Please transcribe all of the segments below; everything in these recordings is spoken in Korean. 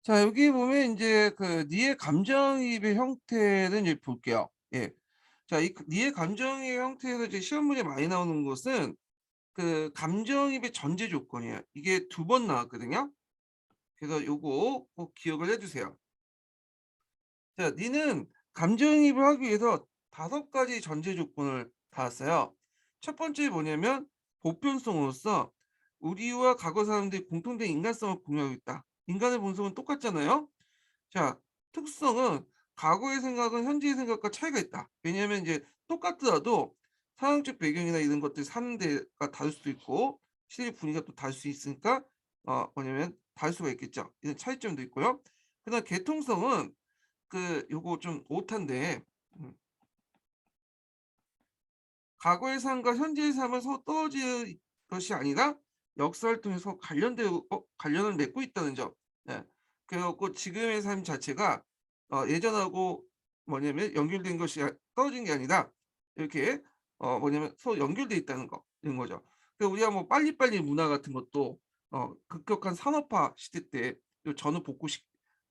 자, 여기 보면 이제 그 니의 감정이입의 형태를 이제 볼게요. 예. 자, 이 니의 감정이입의 형태에서 이제 시험 문제 많이 나오는 것은 그 감정이입의 전제 조건이에요. 이게 두 번 나왔거든요. 그래서 요거 꼭 기억을 해 두세요. 자, 니는 감정이입을 하기 위해서 다섯 가지 전제 조건을 달았어요. 첫 번째 뭐냐면 보편성으로서 우리와 과거 사람들이 공통된 인간성을 공유하고 있다. 인간의 본성은 똑같잖아요. 자, 특성은 과거의 생각은 현재의 생각과 차이가 있다. 왜냐하면 이제 똑같더라도 상황적 배경이나 이런 것들이 사는 데가 다를 수도 있고 실제 분위기가 또 다를 수 있으니까 뭐냐면 다를 수가 있겠죠. 이런 차이점도 있고요. 그다음 계통성은 요거 좀 오타인데 음 과거의 삶과 현재의 삶은 서로 떨어질 것이 아니라 역사를 통해서 관련을 맺고 있다는 점. 예. 그래 갖고 지금의 삶 자체가 예전하고 뭐냐면 연결된 것이 떨어진 게 아니라 이렇게 뭐냐면 서로 연결돼 있다는 거 이런 거죠. 우리가 뭐 빨리빨리 문화 같은 것도 급격한 산업화 시대 때 요 전후 복구식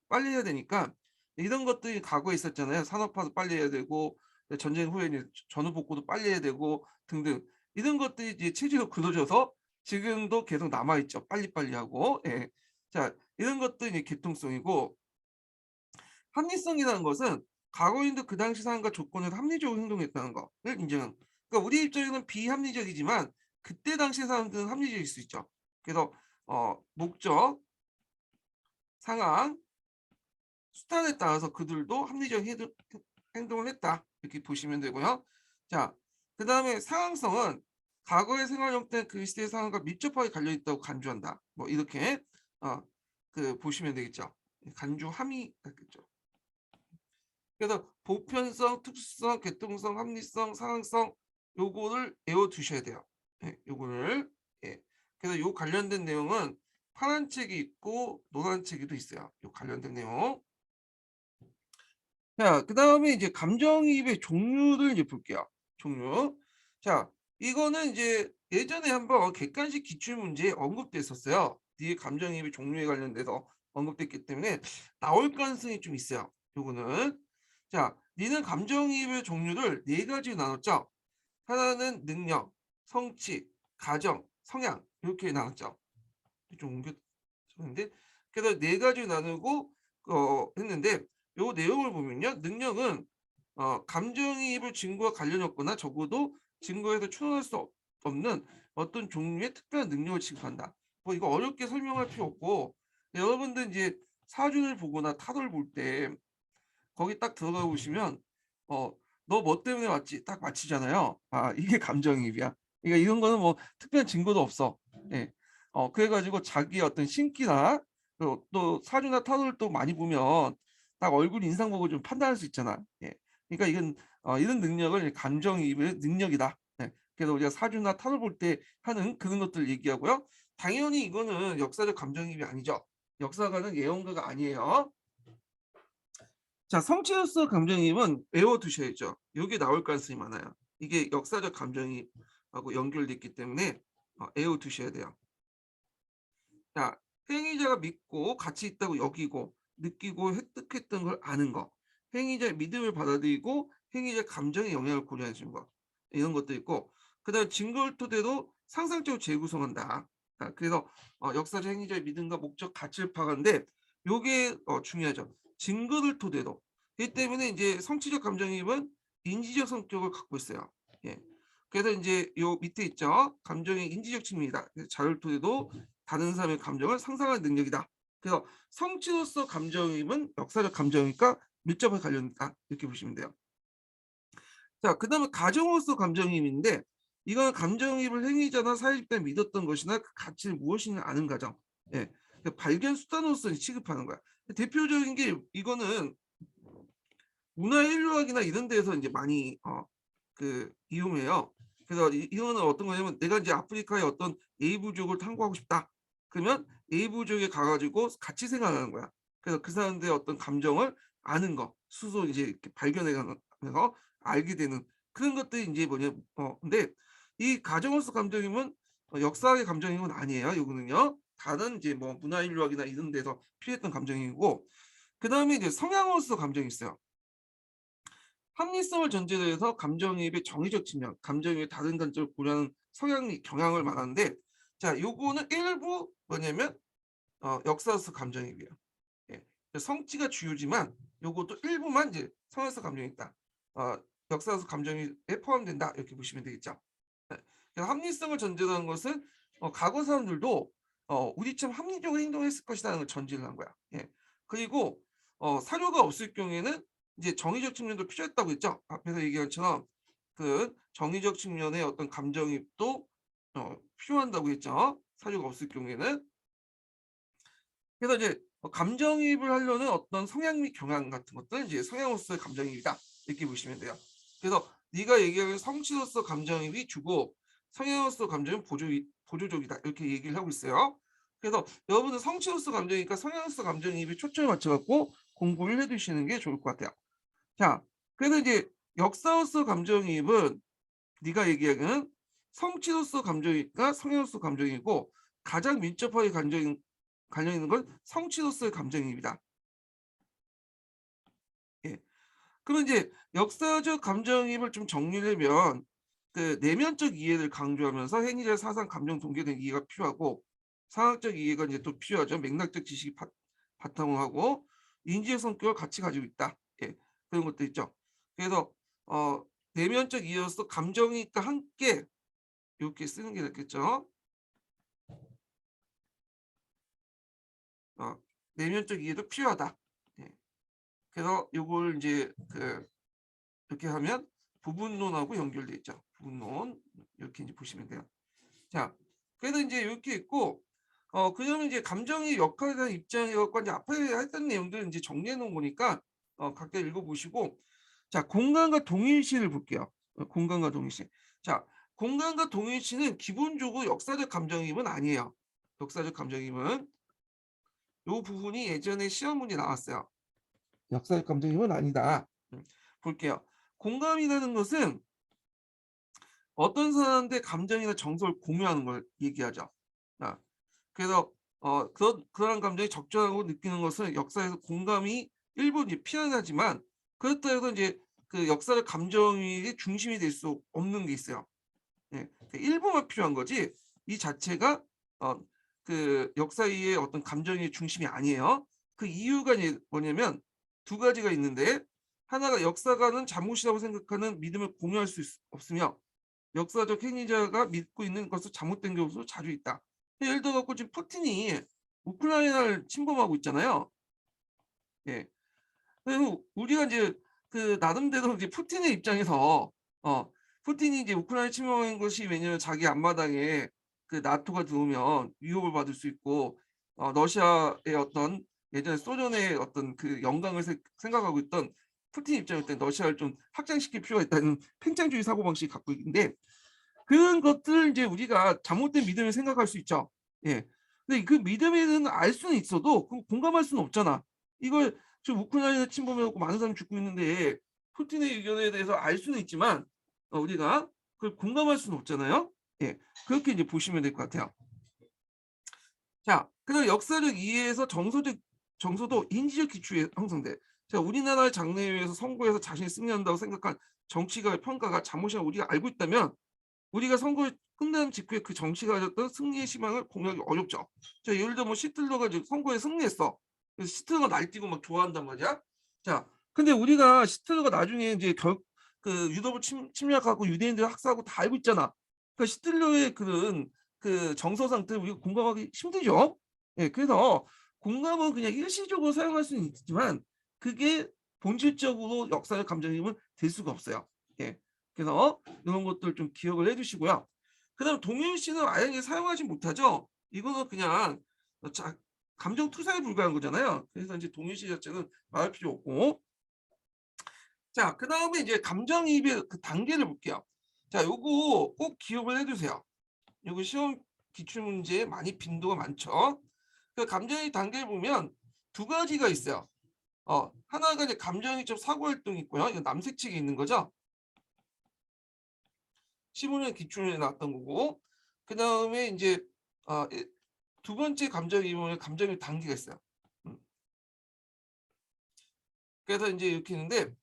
빨리 해야 되니까 이런 것들이 과거에 있었잖아요. 산업화도 빨리 해야 되고 전쟁 후에 이제 전후 복구도 빨리 해야 되고 등등 이런 것들이 이제 체제로 굳어져서 지금도 계속 남아 있죠. 빨리빨리 하고. 예. 자, 이런 것들이 이제 계통성이고 합리성이라는 것은 과거인도 그 당시 상황과 조건에서 합리적으로 행동했다는 거를 인정하는 그러니까 우리 입장에는 비합리적이지만 그때 당시 사람들은 합리적일 수 있죠. 그래서 목적, 상황, 수단에 따라서 그들도 합리적 행동을 했다. 이렇게 보시면 되고요. 자, 그다음에 상황성은 과거의 생활 형태는 그 시대의 상황과 밀접하게 관련 있다고 간주한다. 뭐 이렇게 어 보시면 되겠죠. 간주함이 같겠죠. 그래서 보편성, 특수성, 계통성, 합리성, 상황성 요거를 외워 두셔야 돼요. 예, 요거를. 예. 그래서 요 관련된 내용은 파란 책이 있고 노란 책에도 있어요. 요 관련된 내용. 자, 그다음에 이제 감정이입의 종류를 이제 볼게요. 종류. 자, 이거는 이제 예전에 한번 객관식 기출 문제에 언급됐었어요. 뒤에 감정이입의 종류에 관련돼서 언급됐기 때문에 나올 가능성이 좀 있어요. 요거는. 자, 니는 감정이입의 종류를 네 가지로 나눴죠. 하나는 능력, 성취, 가정, 성향 이렇게 나눴죠. 좀 옮겼는데 그래서 네 가지로 나누고 했는데 요 내용을 보면요. 능력은 감정이입을 증거와 관련이 없거나 적어도 증거에서 추론할 수 없는 어떤 종류의 특별한 능력을 취급한다. 뭐 이거 어렵게 설명할 필요 없고 여러분들 이제 사주를 보거나 타로를 볼 때 거기 딱 들어가 보시면 어 "너 뭐 때문에 왔지?" 딱 맞히잖아요. 아 이게 감정이입이야. 그러니까 이런 거는 뭐 특별한 증거도 없어. 예. 그래 가지고 자기의 어떤 신기나 또 사주나 타로를 또 많이 보면 딱 얼굴 인상 보고 좀 판단할 수 있잖아. 예. 그러니까 이건 이런 능력을 감정이입의 능력이다. 예. 그래서 우리가 사주나 타로 볼 때 하는 그런 것들을 얘기하고요. 당연히 이거는 역사적 감정이입이 아니죠. 역사가는 예언가가 아니에요. 자, 성취로서 감정이입은 외워두셔야죠. 요게 나올 가능성이 많아요. 이게 역사적 감정이입하고 연결돼 있기 때문에 외워두셔야 돼요. 자, 행위자가 믿고 가치 있다고 여기고 느끼고 획득했던 걸 아는 거. 행위자의 믿음을 받아들이고 행위자의 감정의 영향을 고려해 주는 거. 이런 것도 있고 그다음에 증거를 토대로 상상적으로 재구성한다. 그래서 역사적 행위자의 믿음과 목적, 가치를 파악하는데 요게 중요하죠. 증거를 토대로. 그렇기 때문에 이제 성취적 감정이입은 인지적 성격을 갖고 있어요. 예. 그래서 인제 요 밑에 있죠. 감정의 인지적 측면이다. 그래서 자료를 토대로 다른 사람의 감정을 상상하는 능력이다. 그래서 성취로서 감정임은 역사적 감정이니까 밀접하게 관련있다. 이렇게 보시면 돼요. 자, 그다음에 가정으로서 감정임인데 이건 감정이입을 행위자나 사회 집단이 믿었던 것이나 그 가치를 무엇이냐 아는 과정. 예. 발견 수단으로서 취급하는 거야. 대표적인 게 이거는 문화인류학이나 이런 데서 인제 많이 이용해요. 그래서 이거는 어떤 거냐면 내가 이제 아프리카의 어떤 A 부족을 탐구하고 싶다. 그러면 A 부족에 가 가지고 같이 생활하는 거야. 그래서 그 사람들의 어떤 감정을 아는 거, 스스로 이제 이렇게 발견해 가면서 알게 되는 그런 것들이 인제 근데 이 가정으로서 감정임은 역사의 감정임은 아니에요, 요거는요. 다른 이제 뭐 문화인류학이나 이런 데서 필요했던 감정이고, 그다음에 이제 성향으로서 감정이 있어요. 합리성을 전제로 해서 감정이입의 정의적 측면, 감정이입의 다른 관점을 고려하는 성향 경향을 말하는데, 자, 요거는 일부 뭐냐면 역사로서 감정이입이에요. 예. 성취가 주요지만 요것도 일부만 이제 성향에서 감정이 있다. 역사로서 감정에 포함된다. 이렇게 보시면 되겠죠. 네. 그래서 합리성을 전제로 하는 것은 과거 사람들도 우리처럼 합리적으로 행동했을 것이라는 걸 전제를 한 거야. 예. 그리고 사료가 없을 경우에는 이제 정의적 측면도 필요했다고 했죠. 앞에서 얘기한 것처럼 그 정의적 측면의 어떤 감정이입도 필요한다고 했죠. 사료가 없을 경우에는. 그래서 이제 감정이입을 하려는 어떤 성향 및 경향 같은 것들은 이제 성향으로서의 감정이입이다. 이렇게 보시면 돼요. 그래서 네가 얘기하는 성취로서 감정이입이 주고 성향으로서 감정은 보조적이다. 이렇게 얘기를 하고 있어요. 그래서 여러분은 성취로서 감정이니까 성향으로서 감정이입에 초점을 맞춰갖고 공부를 해두시는 게 좋을 것 같아요. 자, 그래서 이제 역사로서 감정이입은 네가 얘기하는 성취로서 감정이니까 성향으로서 감정이고 가장 민첩하게 관련 있는 건 성취로서의 감정이입니다. 예. 그럼 이제 역사적 감정이입을 좀 정리하면 그 내면적 이해를 강조하면서 행위자 사상 감정 동기된 이해가 필요하고 상학적 이해가 이제 또 필요하죠. 맥락적 지식이 바탕으로 하고 인지의 성격을 같이 가지고 있다. 예. 그런 것도 있죠. 그래서 내면적 이해로서 감정이과 함께 이렇게 쓰는 게 낫겠죠. 내면적 이해도 필요하다. 예. 그래서 요걸 이제 이렇게 하면 부분론하고 연결돼 있죠. 부분론 이렇게 이제 보시면 돼요. 자, 그래서 이제 이렇게 있고 그러면 이제 감정의 역할에 대한 입장에 갖고 이제 앞에 했던 내용들 이제 정리해 놓은 거니까 각자 읽어보시고, 자, 공간과 동일시를 볼게요. 공간과 동일시. 자, 공간과 동일시는 기본적으로 역사적 감정이입은 아니에요. 역사적 감정이입은 이 부분이 예전에 시험 문제 나왔어요. 역사적 감정이입은 아니다. 볼게요. 공감이라는 것은 어떤 사람들의 감정이나 정서를 공유하는 걸 얘기하죠. 그래서 그러한 감정이 적절하고 느끼는 것은 역사에서 공감이 일부 이제 피어나지만 그렇다고 해서 이제 그 역사적 감정이 중심이 될 수 없는 게 있어요. 예, 일부만 필요한 거지 이 자체가 그 역사의 어떤 감정의 중심이 아니에요. 그 이유가 뭐냐면 두 가지가 있는데, 하나가 역사가는 잘못이라고 생각하는 믿음을 공유할 수 없으며 역사적 행위자가 믿고 있는 것은 잘못된 경우도 자주 있다. 예를 들어 갖고 지금 푸틴이 우크라이나를 침범하고 있잖아요. 예. 그리고 우리가 이제 그 나름대로 이제 푸틴의 입장에서 푸틴이 이제 우크라이나 침범한 것이 왜냐면 자기 앞마당에 그 나토가 들어오면 위협을 받을 수 있고 러시아의 어떤 예전에 소련의 어떤 그 영광을 생각하고 있던 푸틴 입장일 때 러시아를 좀 확장시킬 필요가 있다는 팽창주의 사고방식을 갖고 있는데, 그런 것들 이제 우리가 잘못된 믿음을 생각할 수 있죠. 예. 근데 그 믿음에 대해서는 알 수는 있어도 공감할 수는 없잖아. 이걸 지금 우크라이나 침범해갖고 많은 사람이 죽고 있는데 푸틴의 의견에 대해서 알 수는 있지만 우리가 그걸 공감할 수는 없잖아요. 예. 그렇게 이제 보시면 될 것 같아요. 자, 그다음 역사적 이해에서 정서도 인지적 기초에 형성돼. 자, 우리나라 장래에서 선거에서 자신이 승리한다고 생각한 정치가의 평가가 잘못이라고 우리가 알고 있다면 우리가 선거를 끝난 직후에 그 정치가 가졌던 승리의 희망을 공유하기 어렵죠. 자, 예를 들어 뭐 시틀러가 선거에 승리했어. 그래서 시틀러가 날뛰고 막 좋아한단 말이야. 자, 근데 우리가 시틀러가 나중에 이제 그 유럽을 침략하고 유대인들 학살하고 다 알고 있잖아. 그러니까 시틀러의 그런 그 정서 상태를 우리가 공감하기 힘들죠. 예, 그래서 공감은 그냥 일시적으로 사용할 수는 있지만 그게 본질적으로 역사적 감정이입은 될 수가 없어요. 예. 그래서 이런 것들 좀 기억을 해주시고요. 그다음 동일시는 아예 사용하지 못하죠. 이거는 그냥 감정 투사에 불과한 거잖아요. 그래서 이제 동일시 자체는 말할 필요 없고. 자, 그다음에 이제 감정이입의 그 단계를 볼게요. 자, 요거 꼭 기억을 해두세요. 요거 시험 기출 문제에 많이 빈도가 많죠. 그 감정이입 단계를 보면 두 가지가 있어요. 하나가 이제 감정이입 사고 활동이 있고요. 이거 남색책에 있는 거죠. 15년 기출에 나왔던 거고, 그 다음에 이제 두 번째 감정이입은 감정의 단계가 있어요. 음. 그래서 이제 이렇게 있는데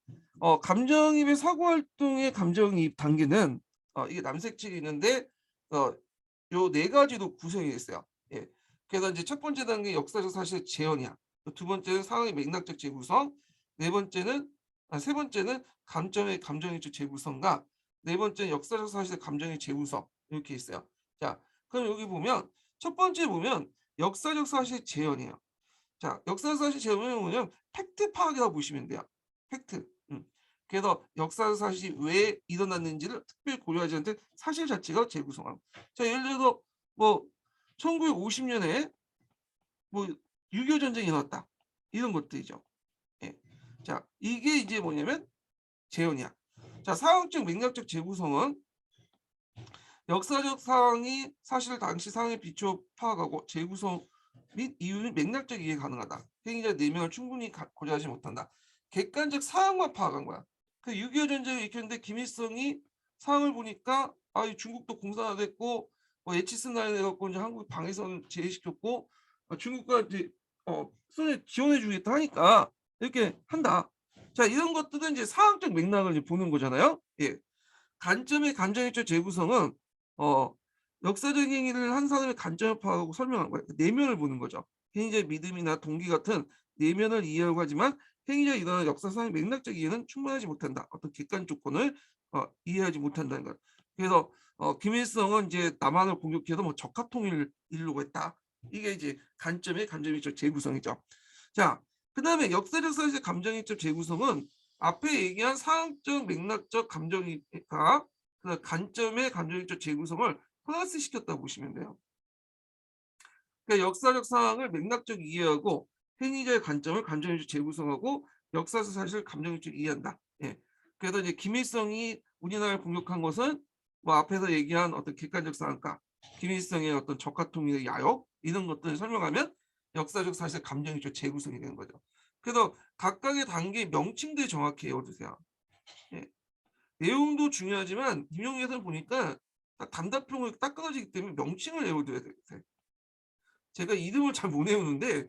감정이입의 사고 활동의 감정이입 단계는 이게 남색책이 있는데 요 네 가지로 구성이 됐어요. 예. 그래서 이제 첫 번째 단계 역사적 사실의 재현이야. 두 번째는 상황의 맥락적 재구성, 네 번째는 세 번째는 감정의 감정의적 재구성과 네 번째는 역사적 사실의 감정의 재구성 이렇게 있어요. 자, 그럼 여기 보면 첫 번째 보면 역사적 사실 재현이에요. 자, 역사적 사실 재현은 뭐냐면 팩트 파악이라고 보시면 돼요. 팩트. 그래서 역사적 사실이 왜 일어났는지를 특별히 고려하지 않는 사실 자체가 재구성하고. 자, 예를 들어서 뭐 1950년에 뭐6.25 전쟁이 일어났다. 이런 것들이죠. 예. 자, 이게 이제 뭐냐면 재현이야. 자, 상황적 맥락적 재구성은 역사적 상황이 사실 당시 상황에 비추어 파악하고 재구성 및 이유는 맥락적 이해 가능하다. 행위자 4명을 충분히 고려하지 못한다. 객관적 상황만 파악한 거야. 그 6.25 전쟁을 일으켰는데 김일성이 상황을 보니까 이 중국도 공산화됐고 예치슨 해갖고 이제 한국 방위선 제외시켰고 중국과 이제 손에 지원해 주겠다 하니까 이렇게 한다. 자, 이런 것들은 이제 상황적 맥락을 이제 보는 거잖아요. 예. 관점의 감정의적 재구성은 어 역사적 행위를 한 사람의 관점을 파악하고 설명한 거예요. 내면을 보는 거죠. 행위자의 믿음이나 동기 같은 내면을 이해하고 하지만 행위자 일어나는 역사상의 맥락적 이해는 충분하지 못한다. 어떤 객관 조건을 이해하지 못한다는 것. 그래서 김일성은 이제 남한을 공격해서 뭐 적합통일을 이루려고 했다. 이게 이제 관점의 감정의적 재구성이죠. 자, 그다음에 역사적 사실의 감정의적 재구성은 앞에 얘기한 상황적 맥락적 감정이가 그 관점의 감정적 재구성을 플러스 시켰다고 보시면 돼요. 그러니까 역사적 상황을 맥락적 이해하고 행위자의 관점을 감정적 재구성하고 역사적 사실을 감정적 이해한다. 예. 그래서 이제 김일성이 우리나라를 공격한 것은 뭐 앞에서 얘기한 어떤 객관적 상황과 김일성의 어떤 적화통일의 야욕 이런 것들을 설명하면 역사적 사실 감정적 재구성이 되는 거죠. 그래서 각각의 단계 명칭들 정확히 외워두세요. 예. 내용도 중요하지만 임용에서 보니까 단답형을 딱 끊어지기 때문에 명칭을 외워둬야 돼요. 제가 이름을 잘 못 외우는데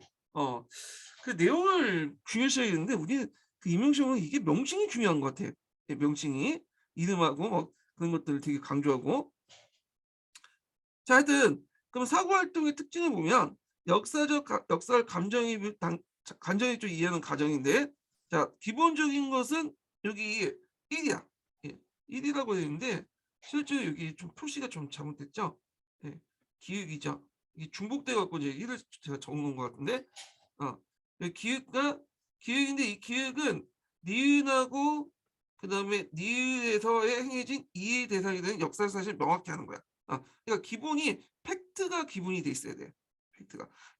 그 내용을 중요시해야되는데 우리는 그 임용시험은 이게 명칭이 중요한 것 같아요. 예, 명칭이 이름하고 뭐 그런 것들을 되게 강조하고. 자, 하여튼 그럼 사고 활동의 특징을 보면 역사를 감정이 좀 이해하는 과정인데, 자, 기본적인 것은 여기 1이야. 예, 1이라고 되어 있는데 실제 여기 좀 표시가 좀 잘못됐죠. 예, 기획이죠. 이게 중복돼 갖고 이제 1을 제가 적어놓은 것 같은데, 기획인데 이 기획은 니은하고 그다음에 니은에서의 행해진 이해 대상이 되는 역사 사실 명확히 하는 거야. 그러니까 기본이 팩트가 기본이 돼 있어야 돼.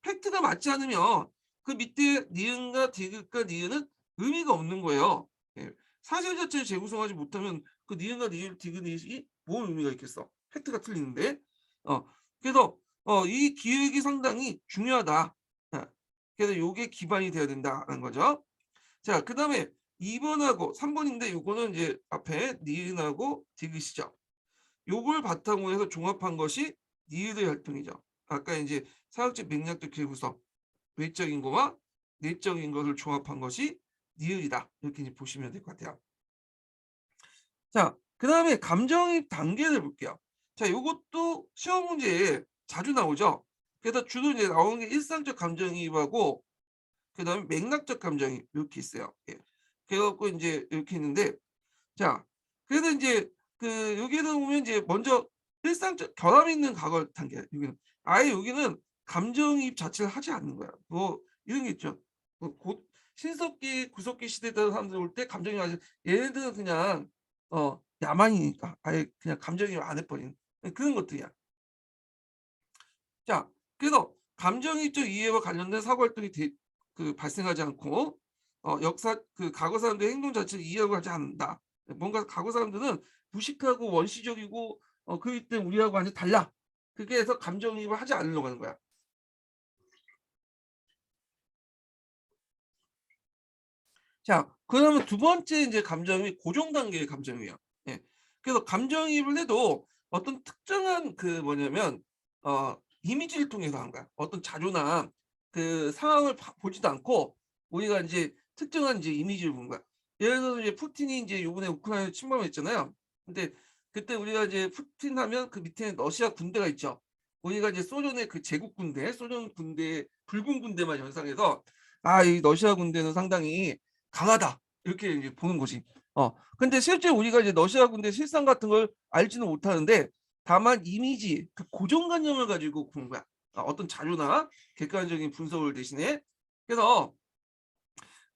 팩트가 맞지 않으면 그 밑에 니은과 디귿과 니은은 의미가 없는 거예요. 예. 사실 자체를 재구성하지 못하면 그 니은과 니은, 디귿, 니은이 뭔 의미가 있겠어? 팩트가 틀리는데. 그래서 이 기획이 상당히 중요하다. 그래서 요게 기반이 돼야 된다는 거죠. 자, 그다음에 2번하고 3번인데 요거는 이제 앞에 니은하고 디귿이죠. 요걸 바탕으로 해서 종합한 것이 니은의 활동이죠. 아까 이제 사역적 맥락적 기구성, 외적인 거와 내적인 것을 종합한 것이 니은이다. 이렇게 이제 보시면 될 것 같아요. 자, 그다음에 감정입 단계를 볼게요. 자, 요것도 시험 문제에 자주 나오죠. 그래서 주로 이제 나오는 게 일상적 감정이입하고 그다음에 맥락적 감정이입 이렇게 있어요. 예. 그래갖고 이제 이렇게 있는데, 자, 그래서 이제 그 여기에서 보면 이제 먼저 일상적 결함 있는 과거 단계. 여기는 아예 여기는 감정이입 자체를 하지 않는 거야. 뭐 이런 게 있죠. 곧 신석기, 구석기 시대 때 사람들 올 때 감정이입 하지. 얘네들은 그냥 야만이니까 아예 그냥 감정이입 안 해버리는 그런 것들이야. 자, 그래서 감정이입적 이해와 관련된 사고 활동이 발생하지 않고 역사 그 과거 사람들의 행동 자체를 이해하고 하지 않는다. 뭔가 과거 사람들은 무식하고 원시적이고 그렇기 때문에 우리하고 완전 달라. 그게 해서 감정이입을 하지 않으려고 하는 거야. 자, 그러면 두 번째 이제 감정이 고정 단계의 감정이에요. 예. 그래서 감정이입을 해도 어떤 특정한 그 뭐냐면 이미지를 통해서 한 거야. 어떤 자료나 그 상황을 보지도 않고 우리가 이제 특정한 이제 이미지를 본 거야. 예를 들어서 이제 푸틴이 이제 요번에 우크라이나 침범했잖아요. 근데 그때 우리가 이제 푸틴 하면 그 밑에는 러시아 군대가 있죠. 우리가 이제 소련의 그 제국 군대, 소련 군대, 붉은 군대만 연상해서 아, 이 러시아 군대는 상당히 강하다. 이렇게 이제 보는 거지. 근데 실제 우리가 이제 러시아 군대 실상 같은 걸 알지는 못하는데 다만 이미지, 그 고정관념을 가지고 본 거야. 어떤 자료나 객관적인 분석을 대신에. 그래서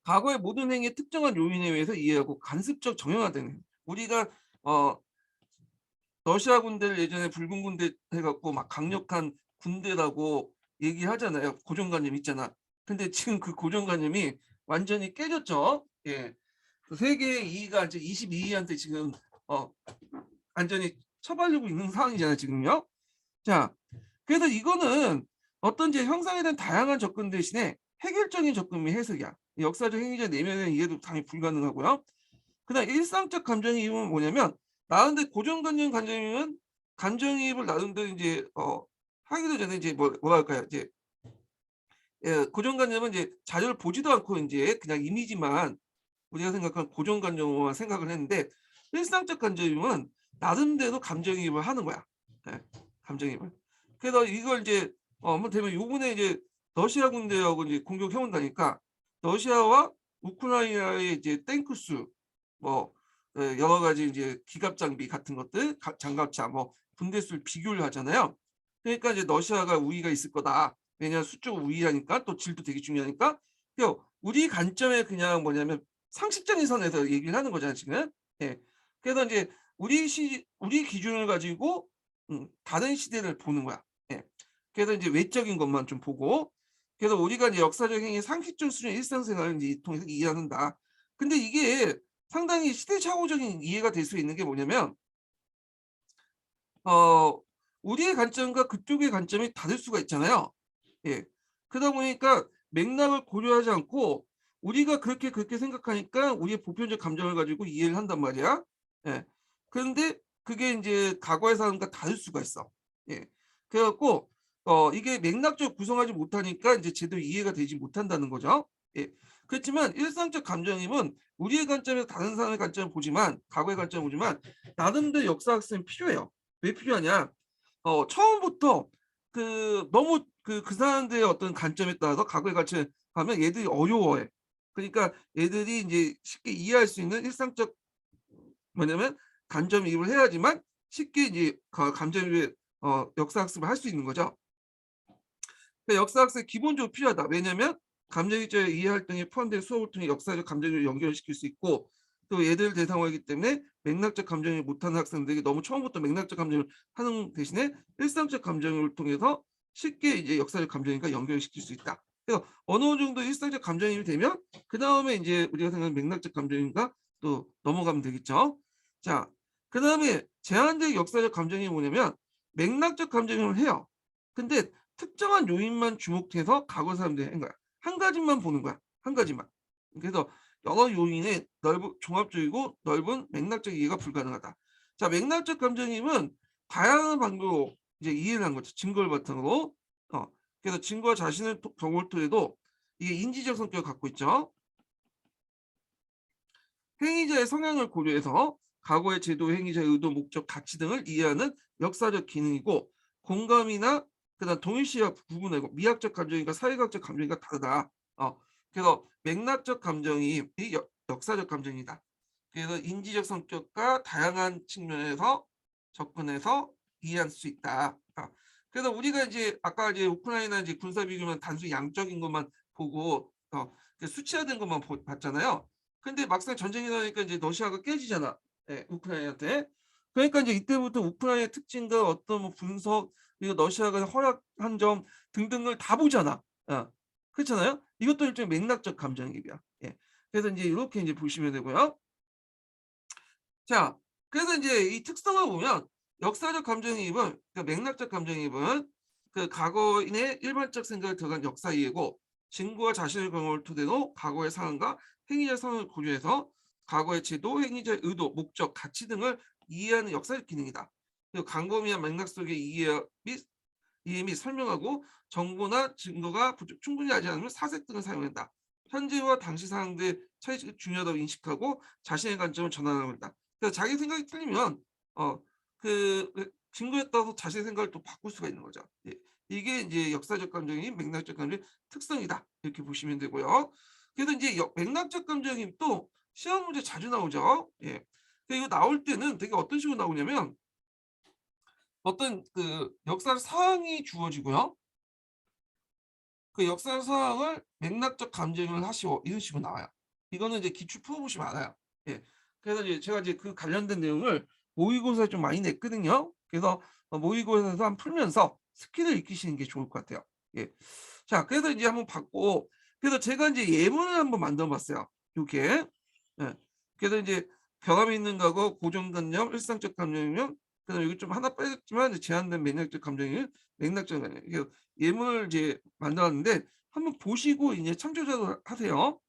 과거의 모든 행위의 특정한 요인에 의해서 이해하고 간습적 정형화되는 우리가 어 러시아 군대를 예전에 붉은 군대 해갖고 막 강력한 군대라고 얘기하잖아요. 고정관념 있잖아. 근데 지금 그 고정관념이 완전히 깨졌죠. 예. 그 세계의 이의가 이제 22위한테 지금 어 완전히 처발리고 있는 상황이잖아요, 지금요. 자, 그래서 이거는 어떤 이제 형상에 대한 다양한 접근 대신에 해결적인 접근이 해석이야. 역사적 행위자 내면의 이해도 당연히 불가능하고요. 그다음 일상적 감정이입은 뭐냐면 나름대로 고정관념 감정이입은 감정이입을 나름대로 이제 하기도 전에 이제 뭐랄까요, 이제 예, 고정관념은 이제 자료를 보지도 않고 이제 그냥 이미지만 우리가 생각한 고정관념만 생각을 했는데 일상적 감정이입은 나름대로 감정이입을 하는 거야. 예, 감정이입을. 그래서 이걸 이제 한번 되면 요번에 이제 러시아 군대하고 이제 공격해 온다니까 러시아와 우크라이나의 이제 탱크수 뭐 여러 가지 이제 기갑 장비 같은 것들 장갑차 뭐 분대수를 비교를 하잖아요. 그러니까 이제 러시아가 우위가 있을 거다. 왜냐하면 수적 우위하니까 또 질도 되게 중요하니까. 그래서 우리 관점에 그냥 뭐냐면 상식적인 선에서 얘기를 하는 거잖아요, 지금. 예. 그래서 이제 우리 기준을 가지고 다른 시대를 보는 거야. 예. 그래서 이제 외적인 것만 좀 보고 그래서 우리가 이제 역사적 행위 상식적 수준의 일상생활을 이제 통해서 이해한다. 근데 이게 상당히 시대착오적인 이해가 될 수 있는 게 뭐냐면 어 우리의 관점과 그쪽의 관점이 다를 수가 있잖아요. 예. 그러다 보니까 맥락을 고려하지 않고 우리가 그렇게 생각하니까 우리의 보편적 감정을 가지고 이해를 한단 말이야. 예. 그런데 그게 인제 과거의 사람과 다를 수가 있어. 예. 그래 갖고 이게 맥락적으로 구성하지 못하니까 인제 제대로 이해가 되지 못한다는 거죠. 예. 그렇지만 일상적 감정임은 우리의 관점에서 다른 사람의 관점을 보지만 과거의 관점을 보지만 나름대로 역사 학습이 필요해요. 왜 필요하냐? 처음부터 너무 그 사람들의 어떤 관점에 따라서 과거의 관점에 가면 얘들이 어려워해. 그러니까 얘들이 인제 쉽게 이해할 수 있는 일상적 뭐냐면 감정이입을 해야지만 쉽게 이제 감정이입을 역사학습을 할 수 있는 거죠. 그러니까 역사학습이 기본적으로 필요하다. 왜냐면 감정이입자의 이해 활동에 포함된 수업을 통해 역사적 감정을 연결시킬 수 있고 또 얘들을 대상으로 하기 때문에 맥락적 감정을 못하는 학생들에게 너무 처음부터 맥락적 감정을 하는 대신에 일상적 감정을 통해서 쉽게 이제 역사적 감정과 연결시킬 수 있다. 그래서 어느 정도 일상적 감정이 되면 그다음에 이제 우리가 생각하는 맥락적 감정인가 또 넘어가면 되겠죠. 자, 그다음에 제한적 역사적 감정이 뭐냐면 맥락적 감정을 해요. 근데 특정한 요인만 주목해서 과거 사람들이 한 거야. 한 가지만 보는 거야. 한 가지만. 그래서 여러 요인의 넓은 종합적이고 넓은 맥락적 이해가 불가능하다. 자, 맥락적 감정임은 다양한 방법으로 이제 이해를 한 거죠. 증거를 바탕으로. 그래서 증거와 자신을 경험을 통해도 이게 인지적 성격을 갖고 있죠. 행위자의 성향을 고려해서 과거의 제도, 행위자의 의도, 목적, 가치 등을 이해하는 역사적 기능이고 공감이나 그다음 동일시와 구분하고 미학적 감정인가 사회학적 감정인가 다르다. 그래서 맥락적 감정이 역사적 감정이다. 그래서 인지적 성격과 다양한 측면에서 접근해서 이해할 수 있다. 그래서 우리가 이제 아까 이제 우크라이나 이제 군사 비교면 단순히 양적인 것만 보고 수치화된 것만 봤잖아요. 근데 막상 전쟁이 나니까 이제 러시아가 깨지잖아. 예, 우크라이나한테. 그러니까 이제 이때부터 우크라이나의 특징과 어떤 뭐 분석 그리고 러시아가 허락한 점 등등을 다 보잖아. 그렇잖아요. 이것도 일종의 맥락적 감정이입이야. 예. 그래서 이제 이렇게 이제 보시면 되고요. 자, 그래서 이제 이 특성을 보면 역사적 감정이입은 그러니까 맥락적 감정이입은 그 과거인의 일반적 생각을 들어간 역사 이해고 증거와 자신의 경험을 토대로 과거의 상황과 행위자 상황을 고려해서 과거의 제도, 행위자의 의도, 목적, 가치 등을 이해하는 역사적 기능이다. 그리고 광범위한 맥락 속의 이해 및 이해 및 설명하고 정보나 증거가 충분히 하지 않으면 사색 등을 사용한다. 현재와 당시 상황들의 차이가 중요하다고 인식하고 자신의 관점을 전환한다. 그러니까 자기 생각이 틀리면 증거에 따라서 자신의 생각을 또 바꿀 수가 있는 거죠. 예. 이게 이제 역사적 감정이 맥락적 감정의 특성이다. 이렇게 보시면 되고요. 그래서 이제 맥락적 감정이 또 시험 문제 자주 나오죠. 예. 이거 나올 때는 되게 어떤 식으로 나오냐면 어떤 역사 사항이 주어지고요. 그 역사 사항을 맥락적 감정을 하시오 이런 식으로 나와요. 이거는 이제 기출 풀어보시면 알아요. 예. 그래서 이제 제가 이제 그 관련된 내용을 모의고사에 좀 많이 냈거든요. 그래서 모의고사에서 한번 풀면서 스킬을 익히시는 게 좋을 것 같아요. 예. 자, 그래서 이제 한번 봤고, 그래서 제가 이제 예문을 한번 만들어 봤어요. 요게. 예. 그래서 이제 경험이 있는 거고 고정관념, 일상적 감정이면 그다음에 여기 좀 하나 빼졌지만 제한된 맥락적 감정이 맥락적 감정. 이게 예문을 이제 만들었는데 한번 보시고 이제 참조작을 하세요.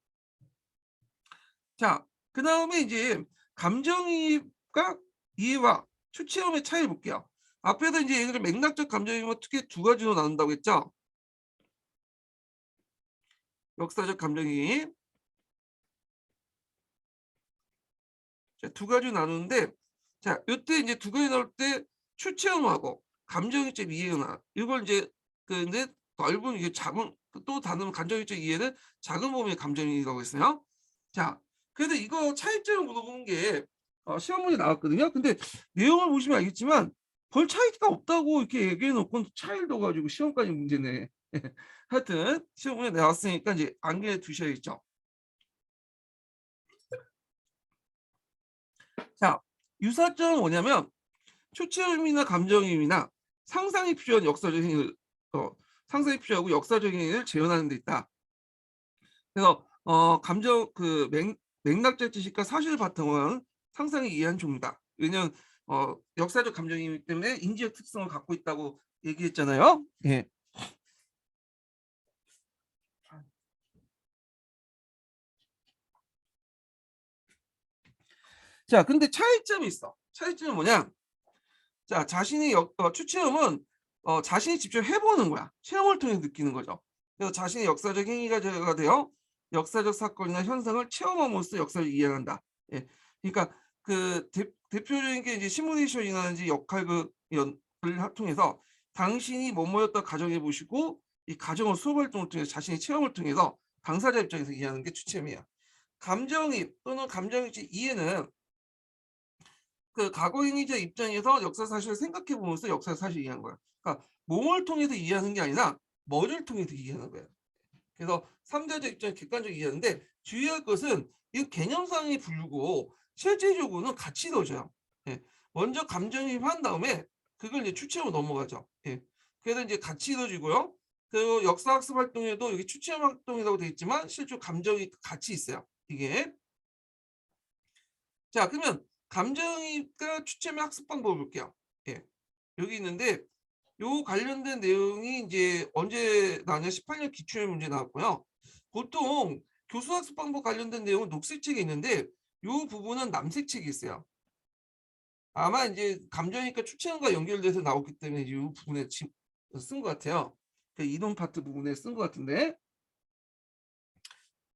자, 그다음에 이제 감정이입과 이해와 추체험의 차이를 볼게요. 앞에서 이제 얘기를 맥락적 감정이입은 크게 두 가지로 나눈다고 했죠. 역사적 감정이입. 자, 두 가지로 나누는데 자, 요때 이제 두 가지 나올 때 추체험하고 감정이입 이해나 이걸 이제 근데 넓은 이게 작은 또 다른 감정이입 이해는 작은 범위의 감정이라고 했어요. 자, 그래서 이거 차이점을 물어보는 게 시험 문제 나왔거든요. 근데 내용을 보시면 알겠지만 별 차이가 없다고 이렇게 얘기해 놓고 차이를 둬 가지고 시험까지 문제네. 하여튼 시험 문제 나왔으니까 이제 안경에 두셔야겠죠. 자, 유사점은 뭐냐면 초체음이나 감정음이나 상상이 필요한 역사적 행위를 상상이 필요하고 역사적 행위를 재현하는 데 있다. 그래서 감정 맥락적 지식과 사실을 바탕으로 하는 상상이 이해한 종류다. 왜냐하면 역사적 감정이기 때문에 인지적 특성을 갖고 있다고 얘기했잖아요. 예. 자, 근데 차이점이 있어. 차이점은 뭐냐? 자, 자신이 추체험은 자신이 직접 해보는 거야. 체험을 통해 느끼는 거죠. 그래서 자신의 역사적 행위가 되어 역사적 사건이나 현상을 체험함으로써 역사를 이해한다. 예. 그러니까 대표적인 게 이제 시뮬레이션이라든지 역할극 이런 걸 통해서 당신이 뭐뭐였다 가정해 보시고 이 가정을 수업 활동을 통해서 자신의 체험을 통해서 당사자 입장에서 이해하는 게 추체험이야. 감정이입 또는 감정이입 이해는 과거 행위자 입장에서 역사 사실을 생각해 보면서 역사 사실을 이해하는 거야. 그러니까 몸을 통해서 이해하는 게 아니라 머리를 통해서 이해하는 거야. 그래서 삼자적 입장을 객관적으로 이해하는데 주의할 것은 이 개념상의 분류고 실제적으로는 같이 이루어져요. 예. 먼저 감정이입한 다음에 그걸 이제 추체험으로 넘어가죠. 예. 그래서 이제 같이 이루어지고요. 그 역사학습 활동에도 여기 추체험 활동이라고 되어 있지만 실제 감정이 같이 있어요. 이게. 자, 그러면 감정이입과 추첨의 학습 방법을 볼게요. 예. 여기 있는데 요 관련된 내용이 이제 언제 나왔냐 18년 기출의 문제 나왔고요. 보통 교수 학습 방법 관련된 내용은 녹색 책에 있는데 요 부분은 남색 책이 있어요. 아마 이제 감정이입과 추천과 연결돼서 나왔기 때문에 이 부분에 쓴 것 같아요. 그 이론 파트 부분에 쓴 것 같은데.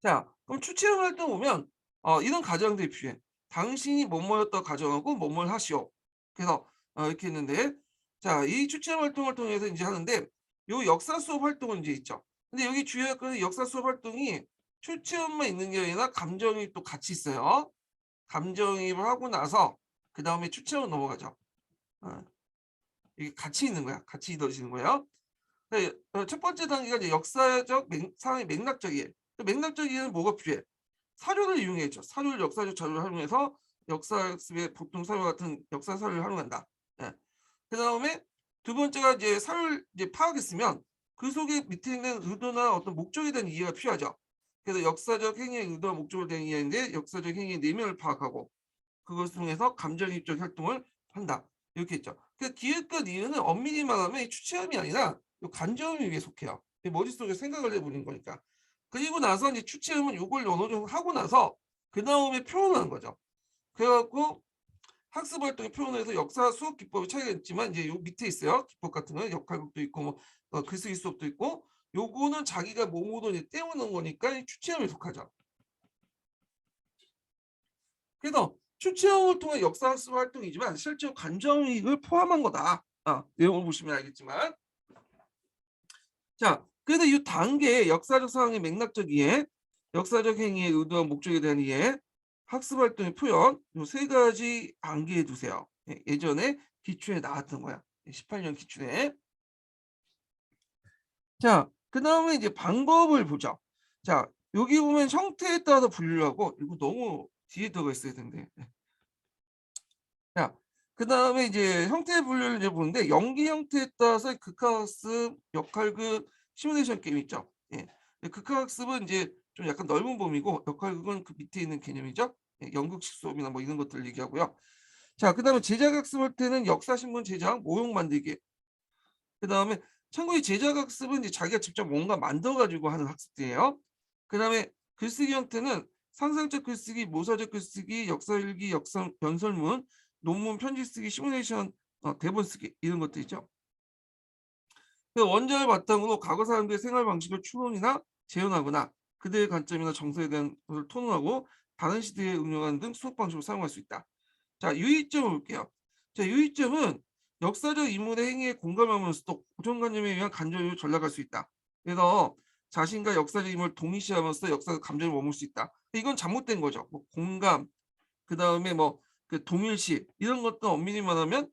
자, 그럼 추체험 활동 보면 이런 가정들이 필요해. 당신이 뭐뭐였다 가정하고 뭐뭘 하시오. 그래서 이렇게 했는데 자, 이 추체험 활동을 통해서 이제 하는데 요 역사 수업 활동은 이제 있죠. 근데 여기 주요할 것은 역사 수업 활동이 추체험만 있는 게 아니라 감정이입도 같이 있어요. 감정이입을 하고 나서 그 다음에 추체험 넘어가죠. 어, 이게 같이 있는 거야. 같이 이루어지는 거예요. 네, 첫 번째 단계가 이제 역사적 상황의 맥락적 이해. 맥락적 이해는 뭐가 필요해? 사료를 이용했죠. 사료를 역사적 자료를 활용해서 역사학습의 보통 사료 같은 역사 사료를 활용한다. 예. 그 다음에 두 번째가 이제 사료를 이제 파악했으면 그 속에 밑에 있는 의도나 어떤 목적에 대한 이해가 필요하죠. 그래서 역사적 행위의 의도와 목적에 대한 이해인데 역사적 행위의 내면을 파악하고 그것을 통해서 감정이입적 활동을 한다. 이렇게 했죠. 그 기획과 이해는 엄밀히 말하면 추체험이 아니라 감정이입에 속해요. 머릿속에 생각을 해보는 거니까. 그리고 나서 이제 추체험은 이걸 어느 정도 하고 나서 그 다음에 표현하는 거죠. 그래갖고 학습 활동의 표현에서 역사 수업 기법이 차이가 있지만 이제 요 밑에 있어요. 기법 같은 거는 역할극도 있고 뭐 글쓰기 수업도 있고 요거는 자기가 몸으로 이제 때우는 거니까 추체험에 속하죠. 그래서 추체험을 통해 역사 학습 활동이지만 실제로 감정이익을 포함한 거다. 내용을 보시면 알겠지만 자 그래서 이 단계 역사적 상황의 맥락적 이해, 역사적 행위의 의도와 목적에 대한 이해, 학습 활동의 표현 요 세 가지 암기해 두세요. 예전에 기출에 나왔던 거야. 18년 기출에. 자 그다음에 이제 방법을 보죠. 자 여기 보면 형태에 따라서 분류를 하고 이거 너무 뒤에 들어가 있어야 되는데. 자 그다음에 이제 형태 분류를 이제 보는데 연기 형태에 따라서 극학습, 역할극, 시뮬레이션 게임 있죠. 예. 극학습은 이제 좀 약간 넓은 범위고 역할극은 그 밑에 있는 개념이죠. 연극식 수업이나 뭐 이런 것들을 얘기하고요. 자 그다음에 제작학습 할 때는 역사신문 제작, 모형 만들기. 그다음에 참고로 제작학습은 이제 자기가 직접 뭔가 만들어 가지고 하는 학습이에요. 그다음에 글쓰기 형태는 상상적 글쓰기, 모사적 글쓰기, 역사일기, 역사 연설문, 논문 편지 쓰기, 시뮬레이션 대본 쓰기 이런 것들 있죠. 그 원작을 바탕으로 과거 사람들의 생활 방식을 추론이나 재현하거나 그들의 관점이나 정서에 대한 것을 토론하고 다른 시대에 응용하는 등 수업 방식으로 사용할 수 있다. 자, 유의점을 볼게요. 자, 유의점은 역사적 인물의 행위에 공감하면서도 고정관념에 의한 감정을 전락할 수 있다. 그래서 자신과 역사적 인물을 동일시하면서 역사적 감정을 머물 수 있다. 이건 잘못된 거죠. 뭐 공감, 그 다음에 뭐 그 동일시 이런 것도 엄밀히 말하면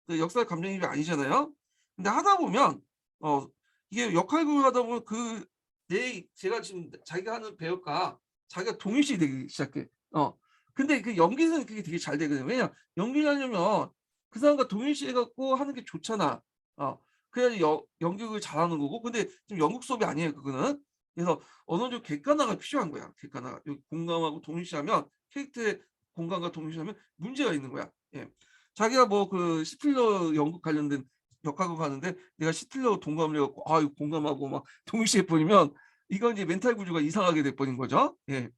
그 역사적 감정입이 아니잖아요. 근데 하다 보면 어 이게 역할극을 하다 보면 그 내 제가 지금 자기가 하는 배역과 자기가 동일시 되기 시작해. 근데 그 연기는 그게 되게 잘 되거든요. 왜냐 연기를 하려면 그 사람과 동일시해 갖고 하는 게 좋잖아. 그래야지 연극을 잘하는 거고. 근데 지금 연극 수업이 아니에요, 그거는. 그래서 어느 정도 객관화가 필요한 거야. 객관화. 여기 공감하고 동일시하면 캐릭터의 공감과 동일시하면 문제가 있는 거야. 예. 자기가 뭐 그 시틀러 연극 관련된 역학을 하는데 내가 시틀러 동감을 해갖고 이거 공감하고 막 동일시해 버리면 이건 이제 멘탈 구조가 이상하게 돼 버린 거죠. 예.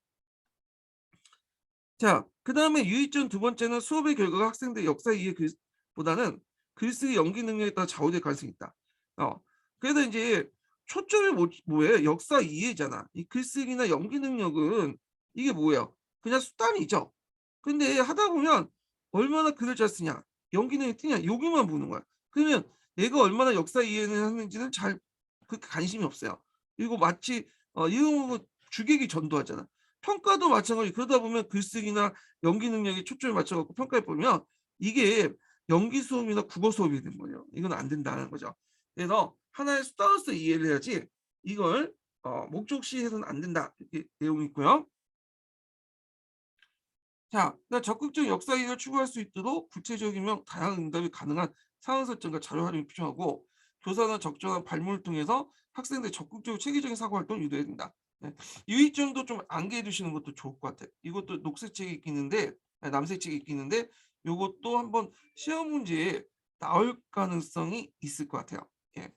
자, 그다음에 유의점 두 번째는 수업의 결과가 학생들의 역사 이해 보다는 글쓰기 연기 능력에 따라 좌우될 가능성이 있다. 그래서 이제 초점이 뭐예요? 역사 이해잖아. 이 글쓰기나 연기 능력은 이게 뭐예요? 그냥 수단이죠. 근데 하다 보면 얼마나 글을 잘 쓰냐, 연기 능력이 뛰냐, 여기만 보는 거야. 그러면 얘가 얼마나 역사 이해를 하는지는 잘 그렇게 관심이 없어요. 그리고 마치 이런 거 주객이 전도하잖아. 평가도 마찬가지. 그러다 보면 글쓰기나 연기 능력에 초점을 맞춰 갖고 평가해 보면 이게 연기 수업이나 국어 수업이 된 거예요. 이건 안 된다는 거죠. 그래서 하나의 수단으로서 이해를 해야지 이걸 목적시 해서는 안 된다. 이렇게 내용이 있고요. 자, 그러니까 적극적 역사 이해를 추구할 수 있도록 구체적이며 다양한 응답이 가능한 상황 설정과 자료 활용이 필요하고 교사는 적절한 발문을 통해서 학생들 적극적으로 체계적인 사고 활동을 유도해야 된다. 네. 유의점도 좀 암기해 두시는 것도 좋을 것 같아요. 이것도 녹색책에 있기는데 남색책에 있기는데 요것도 한번 시험 문제에 나올 가능성이 있을 것 같아요. 예.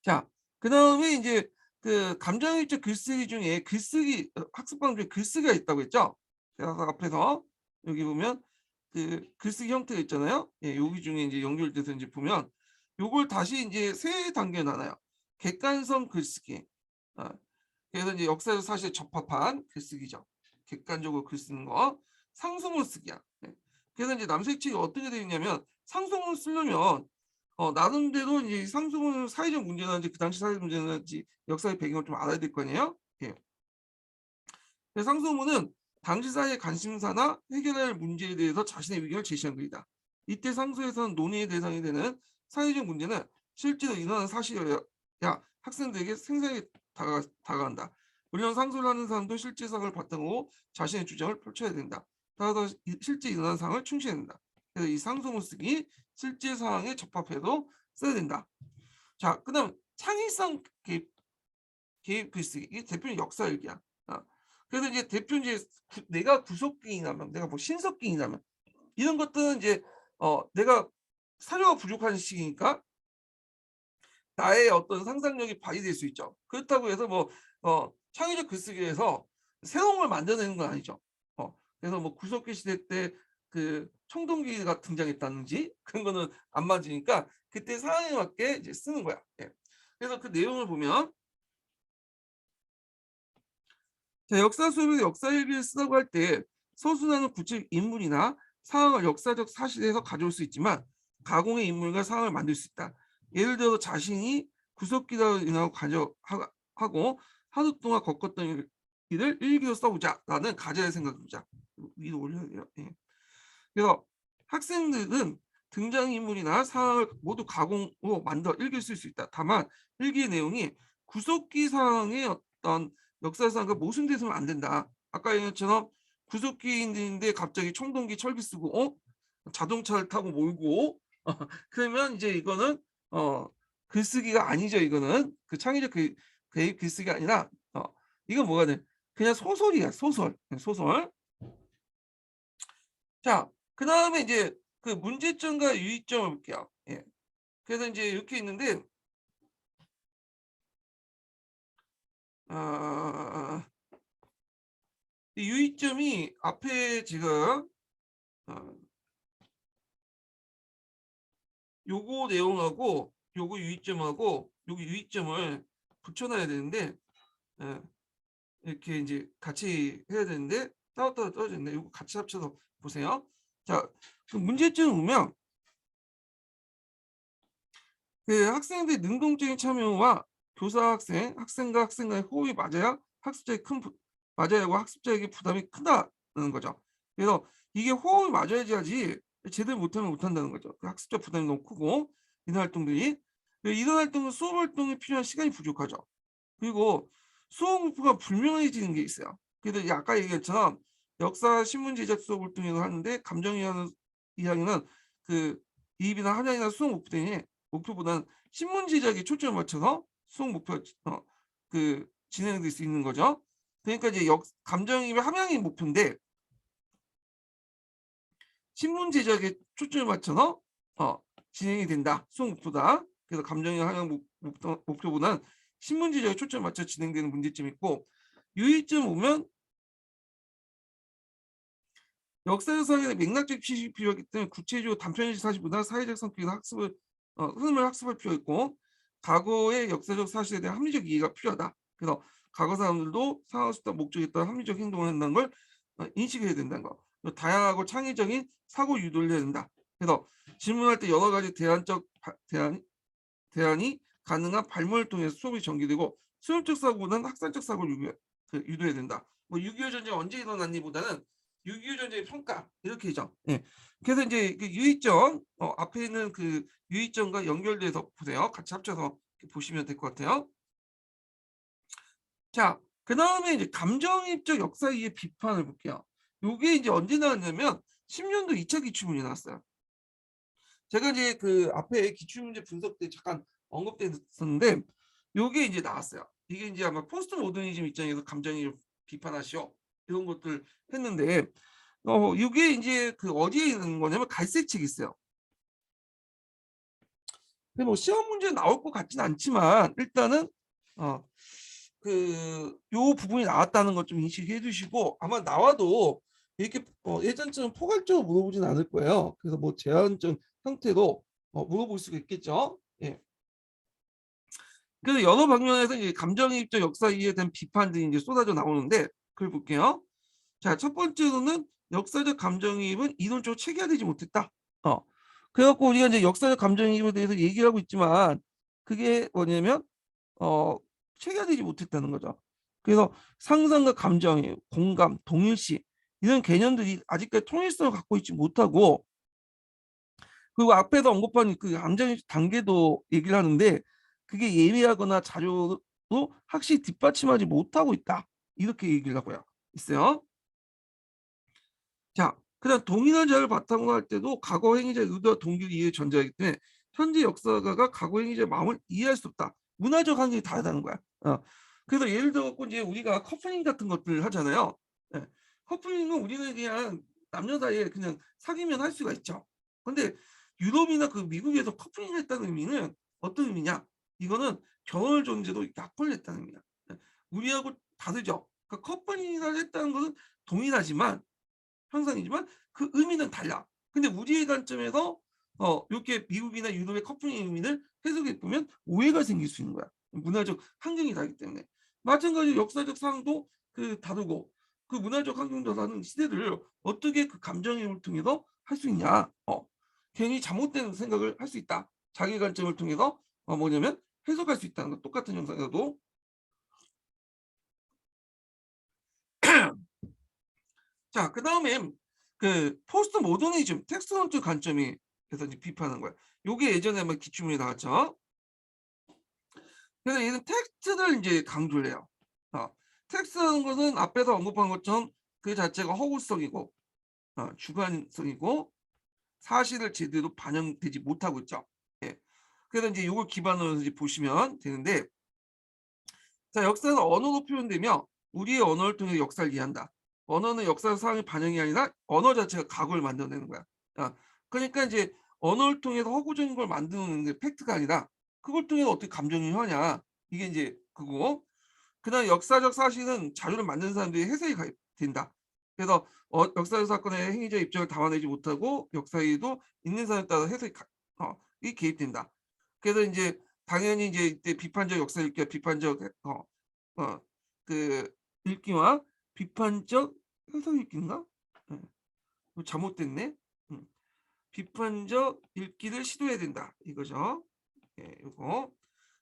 자, 그다음에 이제 그 감정일주 글쓰기 중에 글쓰기 학습방 중에 글쓰기가 있다고 했죠? 제가 아까 앞에서 여기 보면 그 글쓰기 형태가 있잖아요. 예, 여기 중에 이제 연결돼서 이제 보면 요걸 다시 이제 세 단계에 나눠요. 객관성 글쓰기. 어, 그래서 이제 역사에서 사실 적합한 글쓰기죠. 객관적으로 글 쓰는 거. 상소문 쓰기야. 예. 그래서 이제 남색책이 어떻게 되어 있냐면 상소문 쓰려면 나름대로 이제 상소문 사회적 문제라든지 그 당시 사회적 문제라든지 역사의 배경을 좀 알아야 될 거 아니에요. 예. 그래서 상소문은 당시 사회의 관심사나 해결할 문제에 대해서 자신의 의견을 제시한 글이다. 이때 상소에서는 논의의 대상이 되는 사회적 문제는 실제로 일어난 사실이어야 학생들에게 생생하게 다가간다. 물론 상소를 하는 사람도 실제 상황을 바탕으로 자신의 주장을 펼쳐야 된다. 따라서 실제 일어난 상황을 충실해야 된다. 그래서 이 상소문 쓰기 실제 상황에 적합해도 써야 된다. 자, 그다음 창의성 개입 글쓰기 이게 대표는 역사일기야. 그래서 이제 대표 이제 내가 구속기이라면 내가 뭐 신석기이라면 이런 것들은 이제 내가 사료가 부족한 시기니까 나의 어떤 상상력이 발휘될 수 있죠. 그렇다고 해서 뭐 창의적 글쓰기에서 새로운 걸 만들어내는 건 아니죠. 그래서 뭐 구석기 시대 때 그 청동기가 등장했다든지 그런 거는 안 맞으니까 그때 상황에 맞게 이제 쓰는 거야. 예. 그래서 그 내용을 보면 자, 역사 수업에서 역사 일기를 쓰라고 할 때 서술하는 구체적 인물이나 상황을 역사적 사실에서 가져올 수 있지만 가공의 인물과 상황을 만들 수 있다. 예를 들어서 자신이 구석기다 인하고 하고 하루 동안 겪었던 일을 일기로 써보자라는 가정의 생각이자 위로 올려야 돼요. 예. 그래서 학생들은 등장인물이나 상황을 모두 가공으로 만들어 일기를 쓸 수 있다. 다만 일기의 내용이 구석기 상황의 어떤 역사상과 모순돼서는 안 된다. 아까 얘기한 것처럼 구석기인데 갑자기 청동기 철비 쓰고 자동차를 타고 몰고 그러면 이제 이거는 어 글쓰기가 아니죠. 이거는 그 창의적 글쓰기가 아니라 이건 뭐가 돼? 그냥 소설이야. 소설. 소설. 자, 그다음에 이제 그 문제점과 유의점을 볼게요. 예. 그래서 이제 이렇게 있는데 아, 이 유의점이 앞에 지금 어, 요거 내용하고 요거 유의점하고 요거 유의점을 붙여놔야 되는데 예, 이렇게 이제 같이 해야 되는데 따로따로 떨어져 있네. 요거 같이 합쳐서 보세요. 자, 그 문제점 보면 그 학생들의 능동적인 참여와 교사 학생과 학생 간의 호흡이 맞아야 맞아야고 학습자에게 부담이 크다는 거죠. 그래서 이게 호흡이 맞아야지 제대로 못하면 못한다는 거죠. 그 학습자 부담이 너무 크고 이런 활동들이 이런 활동은 수업 활동에 필요한 시간이 부족하죠. 그리고 수업 목표가 불명해지는 게 있어요. 그래서 아까 얘기했처럼 역사 신문 제작 수업을 통해서 하는데 이야기는 그 이입이나 한양이나 수업 목표보다는 신문 제작에 초점을 맞춰서 수업 목표 그 진행될 수 있는 거죠. 그러니까 이제 감정이입의 함양이 목표인데 신문 제작에 초점을 맞춰서 진행이 된다. 수업 목표다. 그래서 감정이입 함양 목표보다는 신문 제작에 초점을 맞춰 진행되는 문제점이 있고 유의점 보면 역사적상의 맥락적 지식이 필요하기 때문에 구체적으로 단편적 사실보다 사회적 성격이나 흐름을 학습할 필요가 있고 과거의 역사적 사실에 대한 합리적 이해가 필요하다. 그래서 과거 사람들도 상황을 수다 목적에 따라 합리적 행동을 한다는 걸 인식해야 된다는 거. 다양하고 창의적인 사고 유도를 해야 된다. 그래서 질문할 때 여러 가지 대안이 가능한 발문을 통해서 수업이 전개되고 수용적 사고보다는 학산적 사고를 유도해야 된다. 뭐 6.25 전쟁 언제 일어났니보다는 6.25 전쟁의 평가 이렇게죠. 예. 그래서 이제 그 유의점 앞에 있는 그 유의점과 연결돼서 보세요. 같이 합쳐서 보시면 될 것 같아요. 자, 그 다음에 이제 감정입적 역사 이해 비판을 볼게요. 요게 이제 언제 나왔냐면 10년도 2차 기출문이 나왔어요. 제가 이제 그 앞에 기출문제 분석 때 잠깐 언급됐었는데 요게 이제 나왔어요. 이게 이제 아마 포스트 모더니즘 입장에서 감정이입 비판하시오 이런 것들 했는데 이게 이제 그 어디에 있는 거냐면 갈색책이 있어요. 근데 뭐 시험 문제 나올 것 같진 않지만 일단은 요 부분이 나왔다는 것 좀 인식해 주시고 아마 나와도 이렇게 예전처럼 포괄적으로 물어보진 않을 거예요. 그래서 뭐 제한적 형태로 물어볼 수가 있겠죠. 예. 그래서 여러 방면에서 이제 감정이입적 역사 이해에 대한 비판들이 이제 쏟아져 나오는데 그걸 볼게요. 자, 첫 번째로는 역사적 감정이입은 이론적으로 체계화되지 못했다. 그래갖고 우리가 이제 역사적 감정이입에 대해서 얘기를 하고 있지만 그게 뭐냐면 체계화되지 못했다는 거죠. 그래서 상상과 감정이입, 공감, 동일시 이런 개념들이 아직까지 통일성을 갖고 있지 못하고 그리고 앞에서 언급한 그 감정이입 단계도 얘기를 하는데 그게 예리하거나 자료로 확실히 뒷받침하지 못하고 있다. 이렇게 얘기를 하고요. 있어요. 자, 그다음 동일한 자료를 바탕으로 할 때도 과거 행위자의 의도와 동기를 이해 전제하기 때문에 현재 역사가가 과거 행위자의 마음을 이해할 수 없다. 문화적 한계이 다르다는 거야. 그래서 예를 들어 갖고 이제 우리가 커플링 같은 것들 하잖아요. 예. 커플링은 우리는 그냥 남녀 사이에 그냥 사귀면 할 수가 있죠. 근데 유럽이나 그 미국에서 커플링을 했다는 의미는 어떤 의미냐? 이거는 결혼을 전제로 약혼을 했다는 의미야. 예. 우리하고 다르죠. 그러니까 커플링을 했다는 것은 동일하지만 현상이지만 그 의미는 달라. 근데 우리의 관점에서 이렇게 미국이나 유럽의 커플링 의미를 해석해 보면 오해가 생길 수 있는 거야. 문화적 환경이 다르기 때문에. 마찬가지로 역사적 상황도 다르고 그 문화적 환경도 다른 시대를 어떻게 그 감정이입을 통해서 할 수 있냐. 괜히 잘못된 생각을 할 수 있다. 자기 관점을 통해서 뭐냐면 해석할 수 있다는 거 똑같은 영상에서도. 자, 그다음에 포스트 모더니즘 텍스트론적 관점이 그래서 이제 비판한 거야. 요게 예전에 한번 기출문제 나왔죠. 그래서 얘는 텍스트를 이제 강조를 해요. 텍스트라는 것은 앞에서 언급한 것처럼 그 자체가 허구성이고 주관성이고 사실을 제대로 반영되지 못하고 있죠. 예. 그래서 이제 요걸 기반으로 이제 보시면 되는데, 자, 역사는 언어로 표현되며 우리의 언어를 통해 역사를 이해한다. 언어는 역사 상황의 반영이 아니라 언어 자체가 각오를 만들어내는 거야. 그러니까 이제 언어를 통해서 허구적인 걸 만드는 게 팩트가 아니라 그걸 통해서 어떻게 감정이 하냐. 이게 이제 그거. 그다음 역사적 사실은 자료를 만드는 사람들이 해석이 된다. 그래서 역사적 사건의 행위적 입장을 담아내지 못하고 역사에도 있는 사람에 따라 해석이 이 개입된다. 그래서 이제 당연히 이제 이때 비판적 역사 읽기와 비판적 그 읽기와 비판적 해석 읽기인가? 예. 잘못됐네. 음. 비판적 읽기를 시도해야 된다. 이거죠. 예, 요거.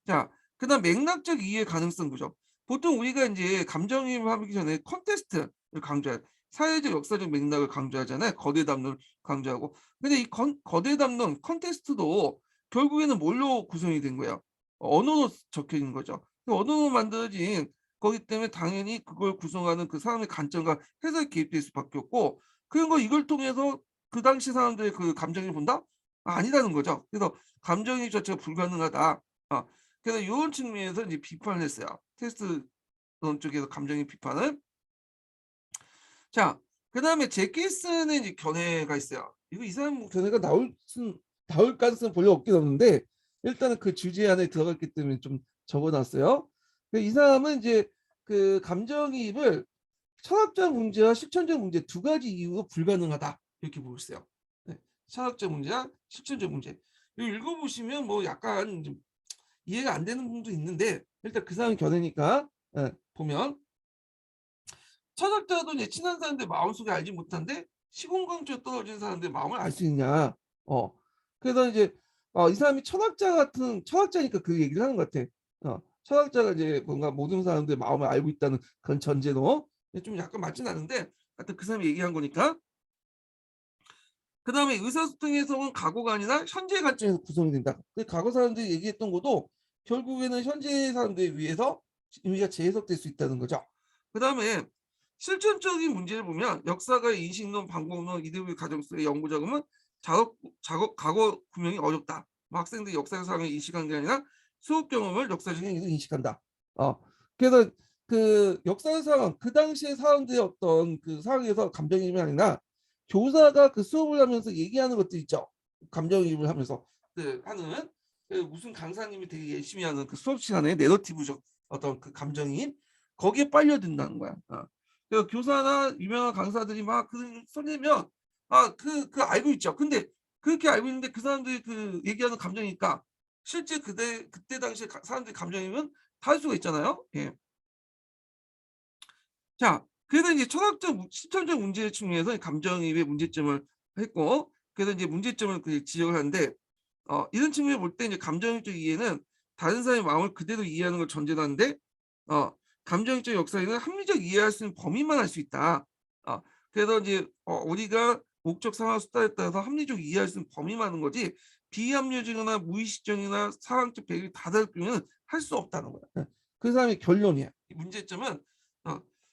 자, 그다음 맥락적 이해 가능성 구조. 보통 우리가 이제 감정이입을 하기 전에 컨텍스트를 강조해요. 사회적 역사적 맥락을 강조하잖아요. 거대 담론을 강조하고. 근데 이 거대 담론 컨텍스트도 결국에는 뭘로 구성이 된 거예요? 언어로 적혀 있는 거죠. 그 언어로 만들어진 거기 때문에 당연히 그걸 구성하는 그 사람의 관점과 해석이 개입될 수밖에 없고, 그런 거 이걸 통해서 그 당시 사람들의 그 감정을 본다? 아니라는 거죠. 그래서 감정이입 자체가 불가능하다. 그래서 이런 측면에서 이제 비판을 했어요. 테스트론 쪽에서 감정이입 비판을. 자, 그다음에 제키스는 이제 견해가 있어요. 이 사람 뭐 견해가 나올 가능성 별로 없긴 없는데 일단은 그 주제 안에 들어갔기 때문에 좀 적어놨어요. 이 사람은 이제 그 감정이입을 철학적 문제와 실천적 문제 두 가지 이유로 불가능하다 이렇게 보고 있어요. 네. 철학적 문제와 실천적 문제. 이거 읽어보시면 뭐 약간 좀 이해가 안 되는 부분도 있는데 일단 그 사람 견해니까 보면 철학자도 이제 친한 사람들 마음속에 알지 못한데 시공간적으로 떨어진 사람들 마음을 알 수 있냐. 그래서 이제 이 사람이 철학자니까 그 얘기를 하는 것 같아. 철학자가 이제 뭔가 모든 사람들의 마음을 알고 있다는 그런 전제로 좀 약간 맞진 않은데 하여튼 그 사람이 얘기한 거니까. 그 다음에 의사소통에서는 과거가 아니라 현재 관점에서 구성이 된다. 그 과거 사람들이 얘기했던 것도 결국에는 현재 사람들에 의해서 의미가 재해석될 수 있다는 거죠. 그 다음에 실천적인 문제를 보면 역사가의 인식론, 방법론, 이데올로기 가정속의 연구 자금은 과거 구명이 어렵다. 학생들이 역사적 상황을 인식하는 게 아니라 수업 경험을 역사적 행위로 인식한다. 그래서 그 역사적 상황, 그 당시의 사람들의 어떤 그 상황에서 감정이입이 아니라 교사가 그 수업을 하면서 얘기하는 것들 있죠. 감정이입을 하면서 하는 무슨 강사님이 되게 열심히 하는 그 수업 시간에 내러티브적 어떤 그 감정이입 거기에 빨려든다는 거야. 그래서 교사나 유명한 강사들이 막 써내면 그 알고 있죠. 근데 그렇게 알고 있는데 그 사람들이 그 얘기하는 감정이니까 실제 그때 당시에 사람들이 감정이입은 다를 수가 있잖아요. 예. 자, 그래서 이제 철학적 실천적 문제 측면에서 감정이입의 문제점을 했고, 그래서 이제 문제점을 지적을 하는데, 이런 측면을 볼 때 이제 감정적 이해는 다른 사람의 마음을 그대로 이해하는 걸 전제로 하는데, 감정적 역사에는 합리적 이해할 수 있는 범위만 할 수 있다. 그래서 이제 우리가 목적 상황 수단에 따라서 합리적 이해할 수 있는 범위만 하는 거지, 비합리적이나 무의식적이나 상황적 배경이 다를 경우는 할 수 없다는 거야. 그 사람의 결론이야. 문제점은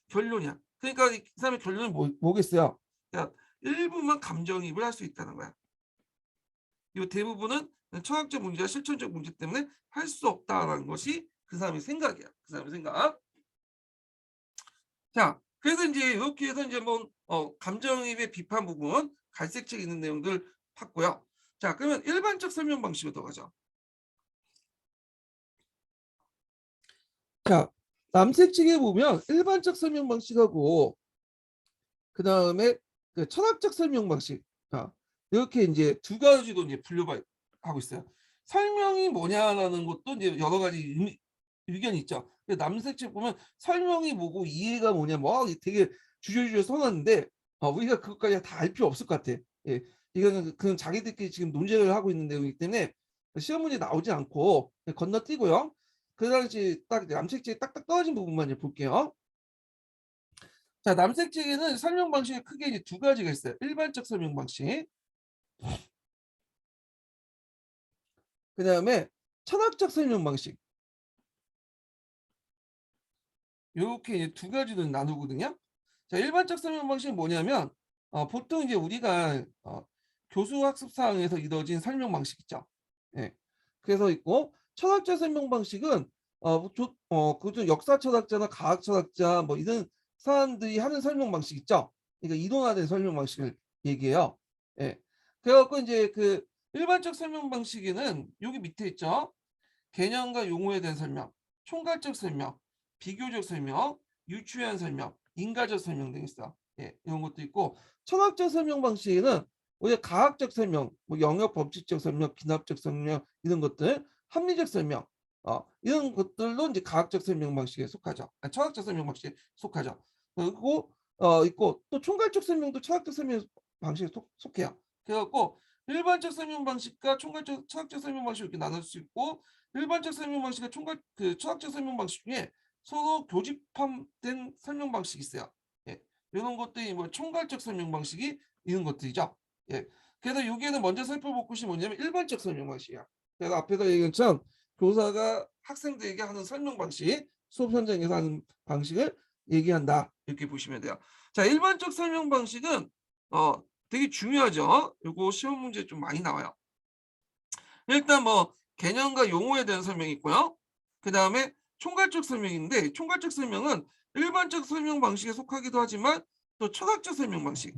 결론이야. 그러니까 이 사람의 결론은 뭐겠어요? 야, 일부만 감정이입을 할 수 있다는 거야. 이 대부분은 철학적 문제와 실천적 문제 때문에 할 수 없다라는 것이 그 사람의 생각이야. 그 사람의 생각. 자, 그래서 이제 이렇게 해서 이제 뭐 감정이입의 비판 부분 갈색책에 있는 내용들 봤고요. 자, 그러면 일반적 설명 방식으로 들어가죠. 자, 남색책에 보면 일반적 설명 방식하고 그 다음에 그 철학적 설명 방식. 이렇게 이제 두 가지로 이제 하고 있어요. 설명이 뭐냐라는 것도 이제 여러 가지 의견이 있죠. 남색 책 보면 설명이 뭐고 이해가 뭐냐 뭐 되게 주저주저 써놨는데 우리가 그것까지 다 알 필요 없을 것 같아. 예, 이거는 그냥 자기들끼리 지금 논쟁을 하고 있는 내용이기 때문에 시험 문제 나오지 않고 건너뛰고요. 그 당시 딱 남색지에 딱딱 떨어진 부분만 이제 볼게요. 자, 남색지에는 설명 방식이 크게 이제 두 가지가 있어요. 일반적 설명 방식, 그 다음에 철학적 설명 방식. 이렇게 이제 두 가지로 나누거든요. 자, 일반적 설명 방식은 뭐냐면 보통 이제 우리가 교수 학습 사항에서 이루어진 설명 방식 있죠. 예. 그래서 있고 철학적 설명 방식은 그좀 역사 철학자나 과학 철학자 뭐 이런 사람들이 하는 설명 방식 있죠. 그러니까 이론화된 설명 방식을 얘기해요. 예. 그래갖고 이제 그 일반적 설명 방식에는 여기 밑에 있죠. 개념과 용어에 대한 설명, 총괄적 설명, 비교적 설명, 유추한 설명, 인과적 설명 등이 있어. 예, 이런 것도 있고 철학적 설명 방식에는 우리가 과학적 설명, 뭐 영역 법칙적 설명, 기납적 설명 이런 것들, 합리적 설명, 이런 것들로 이제 과학적 설명 방식에 속하죠. 철학적 설명 방식에 속하죠. 그리고 있고 또 총괄적 설명도 철학적 설명 방식에 속해요. 그래갖고 일반적 설명 방식과 총괄적 철학적 설명 방식 이렇게 나눌 수 있고 일반적 설명 방식과 철학적 설명 방식 중에 서로 교집합된 설명 방식이 있어요. 예. 이런 것들이 뭐 총괄적 설명 방식이 이런 것들이죠. 예. 그래서 여기에는 먼저 살펴볼 것이 뭐냐면 일반적 설명 방식이야. 그래서 앞에서 얘기한 것처럼 교사가 학생들에게 하는 설명 방식, 수업 현장에서 하는 방식을 얘기한다. 이렇게 보시면 돼요. 자, 일반적 설명 방식은 되게 중요하죠. 요거 시험 문제 좀 많이 나와요. 일단 뭐 개념과 용어에 대한 설명이 있고요. 그 다음에 총괄적 설명인데 총괄적 설명은 일반적 설명 방식에 속하기도 하지만 또 철학적 설명 방식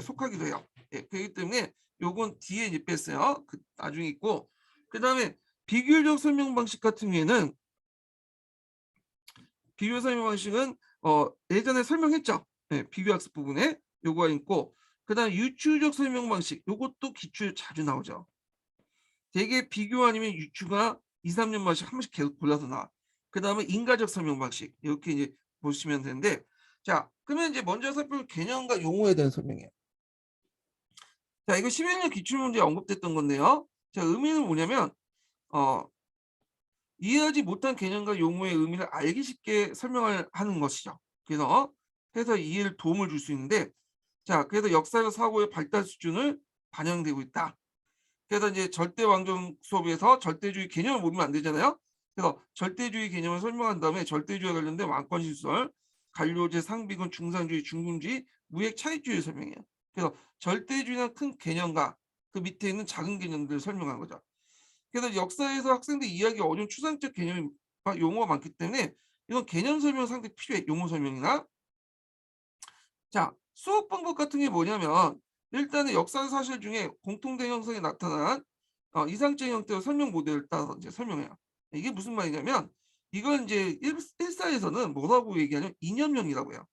속하기도 해요. 그렇기 때문에 요건 뒤에 이제 뺐어요. 나중에 있고 그 다음에 비교적 설명 방식 같은 경우에는 비교 설명 방식은 예전에 설명했죠. 비교학습 부분에 요거가 있고 그 다음에 유추적 설명 방식 요것도 기출 자주 나오죠. 대개 비교 아니면 유추가 2, 3년마다 한 번씩 계속 골라서 나와. 그 다음에 인과적 설명 방식 이렇게 이제 보시면 되는데 자 그러면 이제 먼저 살펴볼 개념과 용어에 대한 설명이에요. 자 이거 11년 기출문제에 언급됐던 건데요. 자 의미는 뭐냐면 이해하지 못한 개념과 용어의 의미를 알기 쉽게 설명을 하는 것이죠. 그래서 해서 이해를 도움을 줄 수 있는데 자 그래서 역사적 사고의 발달 수준을 반영되고 있다. 그래서 이제 절대왕정 수업에서 절대주의 개념을 모르면 안 되잖아요. 그래서 절대주의 개념을 설명한 다음에 절대주의와 관련된 왕권시설, 관료제, 상비군, 중상주의, 중군주의, 무역 차익주의 설명해요. 그래서 절대주의는 큰 개념과 그 밑에 있는 작은 개념들을 설명한 거죠. 그래서 역사에서 학생들이 이해하기 어려운 추상적 개념 용어가 많기 때문에 이건 개념 설명 상당히 필요해. 용어 설명이나 자 수업 방법 같은 게 뭐냐면 일단은 역사 사실 중에 공통된 형성이 나타난 이상적인 형태의 설명 모델을 따라서 이제 설명해요. 이게 무슨 말이냐면 이걸 이제 일사에서는 뭐라고 얘기하냐면 이념형이라고 해요.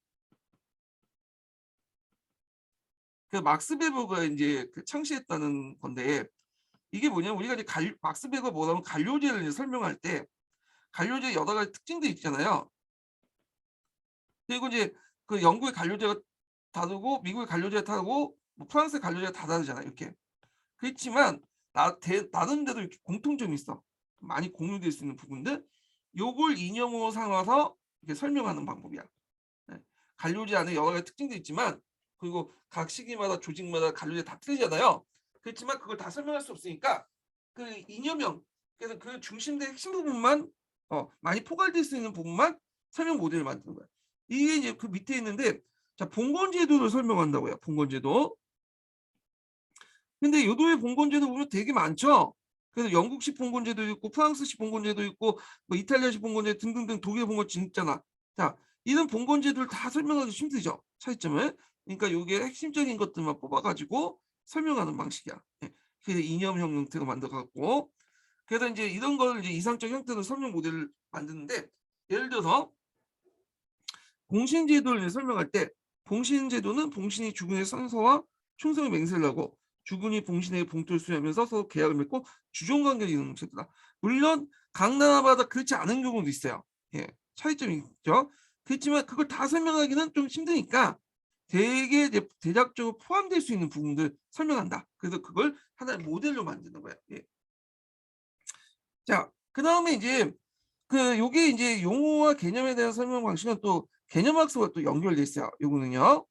그 막스 베버가 이제 창시했다는 건데 이게 뭐냐면 우리가 이제 막스 베버 뭐라면 관료제를 이제 설명할 때 관료제 여러 가지 특징들이 있잖아요. 그리고 이제 그 영국의 관료제가 다르고 미국의 관료제가 다르고 뭐 프랑스의 관료제가 다 다르잖아요. 이렇게. 그렇지만 나름대로 이렇게 공통점이 있어. 많이 공유될 수 있는 부분들. 요걸 이념으로 삼아서 이렇게 설명하는 방법이야. 네. 관료제 안에 여러 가지 특징도 있지만 그리고 각 시기마다 조직마다 관료제 다 틀리잖아요. 그렇지만 그걸 다 설명할 수 없으니까 그 이념형 그래서 그 중심된 핵심 부분만 많이 포괄될 수 있는 부분만 설명 모델을 만드는 거야. 이게 이제 그 밑에 있는데 자 봉건제도를 설명한다고요. 봉건제도. 근데 요도의 봉건제도 보면 되게 많죠. 그래서 영국식 봉건제도 있고 프랑스식 봉건제도 있고 뭐 이탈리아식 봉건제 등등등 독일 봉건 진짜나. 자 이런 봉건제도를 다 설명하기 힘들죠. 차이점을. 그러니까 요게 핵심적인 것들만 뽑아가지고 설명하는 방식이야. 그래서 이념형 형태로 만들어갖고 그래서 이제 이런 걸 이제 이상적 형태로 설명 모델을 만드는데 예를 들어서 공신제도를 설명할 때 봉신제도는 봉신이 주군의 선서와 충성의 맹세를 하고 주군이 봉신에게 봉투를 수여하면서 서로 계약을 맺고 주종 관계를 이루는 제도다. 물론 각 나라마다 그렇지 않은 경우도 있어요. 예, 차이점이 있죠. 그렇지만 그걸 다 설명하기는 좀 힘드니까 되게 이제 대략적으로 포함될 수 있는 부분들 설명한다. 그래서 그걸 하나의 모델로 만드는 거예요. 예. 자, 그다음에 이제 요게 이제 용어와 개념에 대한 설명 방식은 또 개념학습과 또 연결돼 있어요. 요거는요.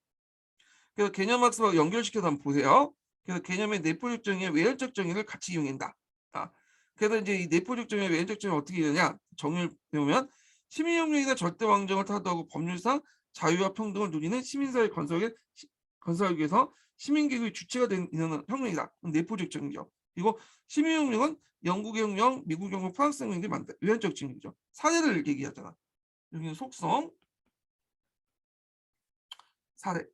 그래서 개념학습하고 연결시켜서 한번 보세요. 그래서 개념의 내포적 정의와 외연적 정의를 같이 이용한다. 아, 그래서 이제 이 내포적 정의와 외연적 정의 어떻게 되느냐? 정의를 배우면 시민혁명이나 절대왕정을 타도하고 법률상 자유와 평등을 누리는 시민사회 건설하기 위해서 시민계급의 주체가 되는 혁명이다. 내포적 정의죠. 그리고 시민혁명은 영국의 혁명, 미국의 혁명, 프랑스 혁명들이 만든 외연적 정의죠. 사례를 얘기하잖아. 여기는 속성, 사례.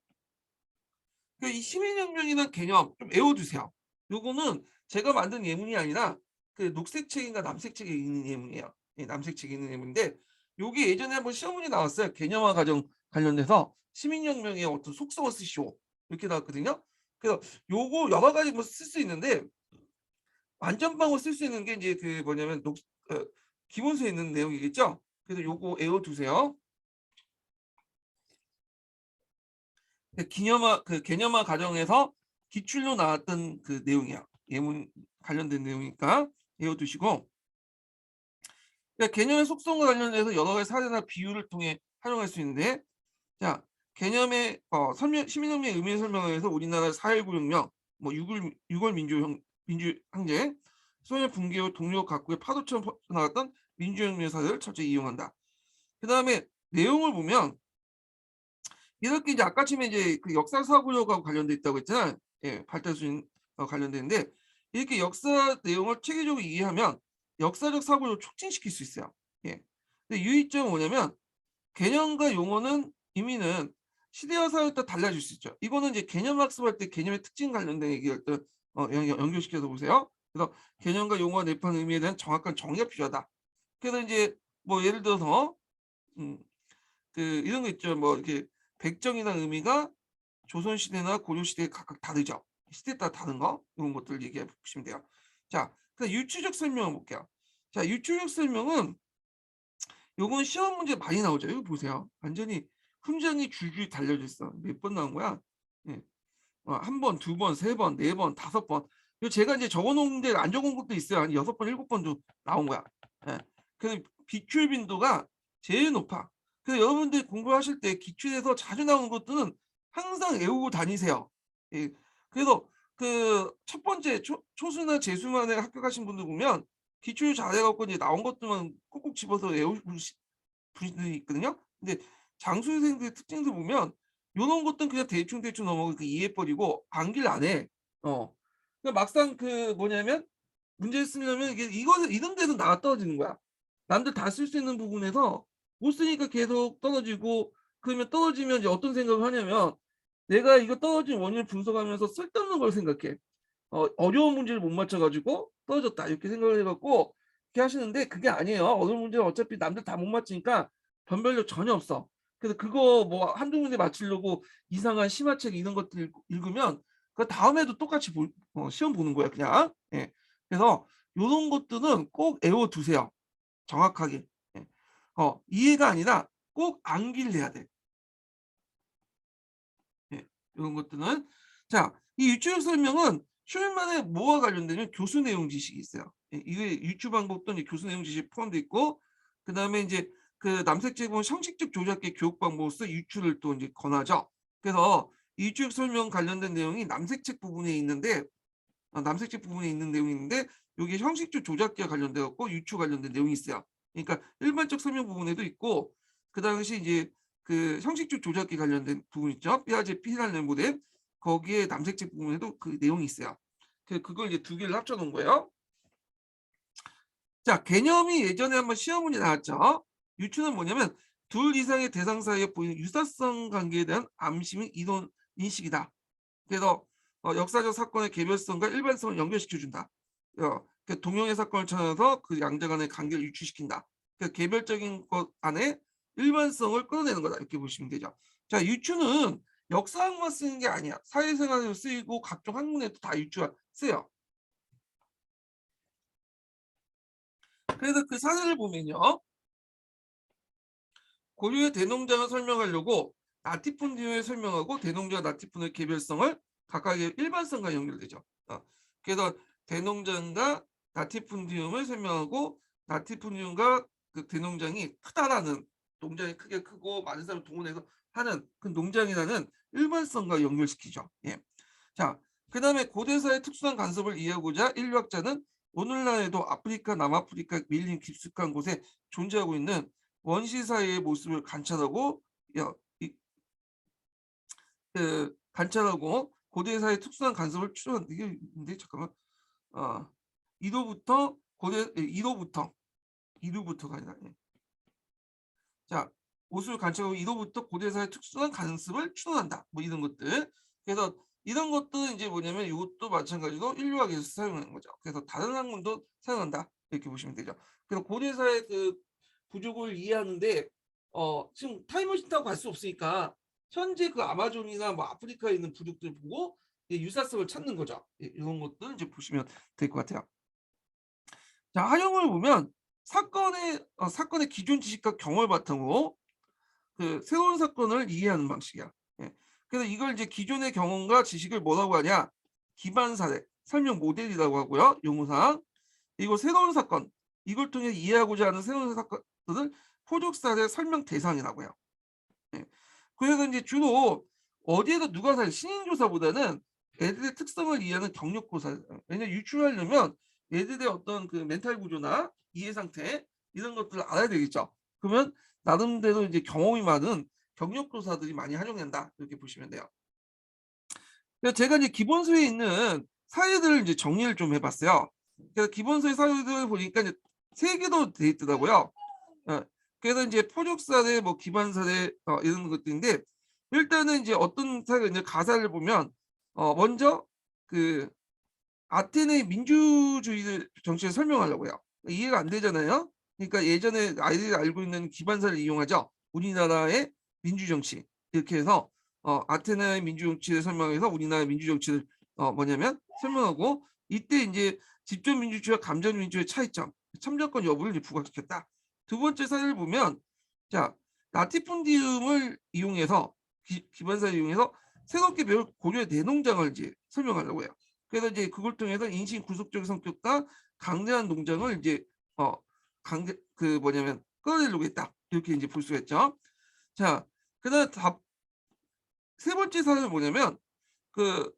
이 시민혁명이라는 개념 좀 외워두세요. 요거는 제가 만든 예문이 아니라 그 녹색책인가 남색책에 있는 예문이에요. 예, 남색책에 있는 예문인데 요게 예전에 한번 시험 문제 나왔어요. 개념화 과정 관련돼서 시민혁명의 어떤 속성을 쓰시오. 이렇게 나왔거든요. 그래서 요거 여러 가지 뭐 쓸 수 있는데 완전방어 쓸 수 있는 게 이제 그 뭐냐면 기본서에 있는 내용이겠죠. 그래서 요거 외워두세요. 개념화 과정에서 기출로 나왔던 그 내용이야. 예문 관련된 내용이니까 외워두시고 개념의 속성과 관련해서 여러 가지 사례나 비유를 통해 활용할 수 있는데 자 개념의 시민혁명의 의미를 설명하기 위해서 우리나라 4.19 혁명, 뭐 6월 민주항쟁, 소련 붕괴 후 동료 각국의 파도처럼 나왔던 민주혁명 사례를 철저히 이용한다. 그 다음에 내용을 보면 이렇게 이제 아까 처음에 이제 그 역사 사고력하고 관련돼 있다고 했잖아요. 예, 발달수준 관련되는데 이렇게 역사 내용을 체계적으로 이해하면 역사적 사고를 촉진시킬 수 있어요. 예. 근데 유의점은 뭐냐면 개념과 용어는 의미는 시대와 사회에 따라 달라질 수 있죠. 이거는 이제 개념 학습할 때 개념의 특징 관련된 얘기를 또 연결시켜서 보세요. 그래서 개념과 용어가 내포하는 의미에 대한 정확한 정의가 필요하다. 그래서 이제 뭐 예를 들어서 음, 이런 거 있죠. 뭐 이렇게 백정이라는 의미가 조선 시대나 고려 시대에 각각 다르죠. 시대에 따라 다른 거 이런 것들 얘기해 보시면 돼요. 자, 그 유추적 설명을 볼게요. 자, 유추적 설명은 요건 시험 문제 많이 나오죠. 이거 보세요. 완전히 훈장이 줄줄 달려져 있어. 몇 번 나온 거야? 예. 한 번, 두 번, 세 번, 네 번, 다섯 번. 이 제가 이제 적어놓은 데 안 적은 것도 있어요. 한 6번, 7번도 나온 거야. 예. 그래서 비출 빈도가 제일 높아. 그래서 여러분들 공부하실 때 기출에서 자주 나오는 것들은 항상 외우고 다니세요. 예. 그래서 그 첫 번째 초수나 재수만에 합격하신 분들 보면 기출 잘해갖고 이제 나온 것들만 꼭꼭 집어서 외우고 분들이 있거든요. 근데 장수생들의 특징들 보면 요런 것들은 그냥 대충 넘어가 이해해버리고 암기를 안 해. 그러니까 막상 그 뭐냐면 문제를 쓰려면 이게 이거는 이런 데서 나가 떨어지는 거야. 남들 다 쓸 수 있는 부분에서 못 쓰니까 계속 떨어지고 그러면 떨어지면 이제 어떤 생각을 하냐면 내가 이거 떨어진 원인을 분석하면서 쓸데없는 걸 생각해. 어려운 문제를 못 맞춰가지고 떨어졌다 이렇게 생각을 해갖고 이렇게 하시는데 그게 아니에요. 어려운 문제는 어차피 남들 다 못 맞히니까 변별력 전혀 없어. 그래서 그거 뭐 한두 문제 맞추려고 이상한 심화책 이런 것들 읽으면 그 다음에도 똑같이 시험 보는 거야 그냥. 예. 그래서 이런 것들은 꼭 외워두세요. 정확하게. 예. 이해가 아니라 꼭 암기를 해야 돼. 예. 이런 것들은 자, 이 유추적 설명은 출판에 뭐와 관련되는 교수 내용 지식이 있어요. 예. 이게 유추 방법도 이제 교수 내용 지식 포함되어 있고 그다음에 이제 그 남색책 보면 형식적 조작계 교육 방법으로서 유추를 또 이제 권하죠. 그래서 유추적 설명 관련된 내용이 남색책 부분에 있는데 남색책 부분에 있는 내용이 있는데 여기 형식적 조작기와 관련돼 갖고 유추 관련된 내용이 있어요. 그러니까 일반적 설명 부분에도 있고 그 당시 이제 그 형식적 조작기 관련된 부분 있죠. 삐아제 피랄레 모델 거기에 남색책 부분에도 그 내용이 있어요. 그걸 이제 두 개를 합쳐 놓은 거예요. 자, 개념이 예전에 한번 시험 문제 나왔죠. 유추는 뭐냐면 둘 이상의 대상 사이에 보이는 유사성 관계에 대한 암시 이론 인식이다. 그래서 역사적 사건의 개별성과 일반성을 연결시켜준다. 동형의 사건을 찾아서 그 양자 간의 관계를 유추시킨다. 개별적인 것 안에 일반성을 끌어내는 거다. 이렇게 보시면 되죠. 자, 유추는 역사학만 쓰는 게 아니야. 사회생활에도 쓰이고 각종 학문에도 다 유추가 쓰여. 그래서 그 사례를 보면요. 고유의 대농장을 설명하려고 나티푼디움을 설명하고 대농자와 나티푼의 개별성을 각각의 일반성과 연결되죠. 그래서 대농장과 나티푼디움을 설명하고 나티푼디움과 그 대농장이 크다라는, 농장이 크게 크고 많은 사람을 동원해서 하는 그 농장이라는 일반성과 연결시키죠. 예. 자, 그 다음에 고대사의 특수한 간섭을 이해하고자 인류학자는 오늘날에도 아프리카, 남아프리카 밀림 깊숙한 곳에 존재하고 있는 원시 사회의 모습을 관찰하고 관찰하고 고대 사회의 특수한 간섭을 추론. 이게 근데 잠깐만. 어, 2도부터 고대 2도부터가 아니라. 예. 자, 모습을 관찰하고 2도부터 고대 사회의 특수한 간섭을 추론한다. 뭐 이런 것들. 그래서 이런 것도 이제 뭐냐면 이것도 마찬가지로 인류학에서 사용하는 거죠. 그래서 다른 학문도 사용한다. 이렇게 보시면 되죠. 그래서 고대 사회 그 부족을 이해하는데 지금 타임머신 타고 갈 수 없으니까 현재 그 아마존이나 뭐 아프리카에 있는 부족들 보고 유사성을 찾는 거죠. 이런 것들 이제 보시면 될 것 같아요. 자, 하령을 보면 사건의 기존 지식과 경험을 바탕으로 그 새로운 사건을 이해하는 방식이야. 예. 그래서 이걸 이제 기존의 경험과 지식을 뭐라고 하냐? 기반 사례, 설명 모델이라고 하고요. 용어상. 그리고 새로운 사건, 이걸 통해 이해하고자 하는 새로운 사건들을 포적 사례 설명 대상이라고 해요. 예. 그래서 이제 주로 어디에서 누가 살 신인 조사보다는 애들의 특성을 이해하는 경력 조사. 왜냐 유출하려면 애들의 어떤 그 멘탈 구조나 이해 상태 이런 것들을 알아야 되겠죠. 그러면 나름대로 이제 경험이 많은 경력 조사들이 많이 활용된다 이렇게 보시면 돼요. 그래서 제가 이제 기본서에 있는 사례들을 이제 정리를 좀 해봤어요. 그래서 기본서의 사례들을 보니까 이제 세 개도 돼 있더라고요. 그래서 이제 포적 사례, 뭐 기반 사례 이런 것들인데 일단은 이제 어떤 사례가 이제 가사를 보면 먼저 그 아테네 민주주의 정치를 설명하려고 해요. 이해가 안 되잖아요. 그러니까 예전에 아이들이 알고 있는 기반사를 이용하죠. 우리나라의 민주정치 이렇게 해서 아테네의 민주정치를 설명해서 우리나라의 민주정치를 뭐냐면 설명하고 이때 이제 집권민주주의와 감정민주주의의 차이점, 참정권 여부를 이제 부각시켰다. 두 번째 사례를 보면 자 라티푼디움을 이용해서 기반사를 이용해서 새롭게 배울 고려의 대농장을 이제 설명하려고 해요. 그래서 이제 그걸 통해서 인신 구속적인 성격과 강대한 농장을 이제 강대 그 뭐냐면 끌어내려고 했다. 이렇게 이제 볼 수가 있죠. 자, 그다음 세 번째 사례는 뭐냐면 그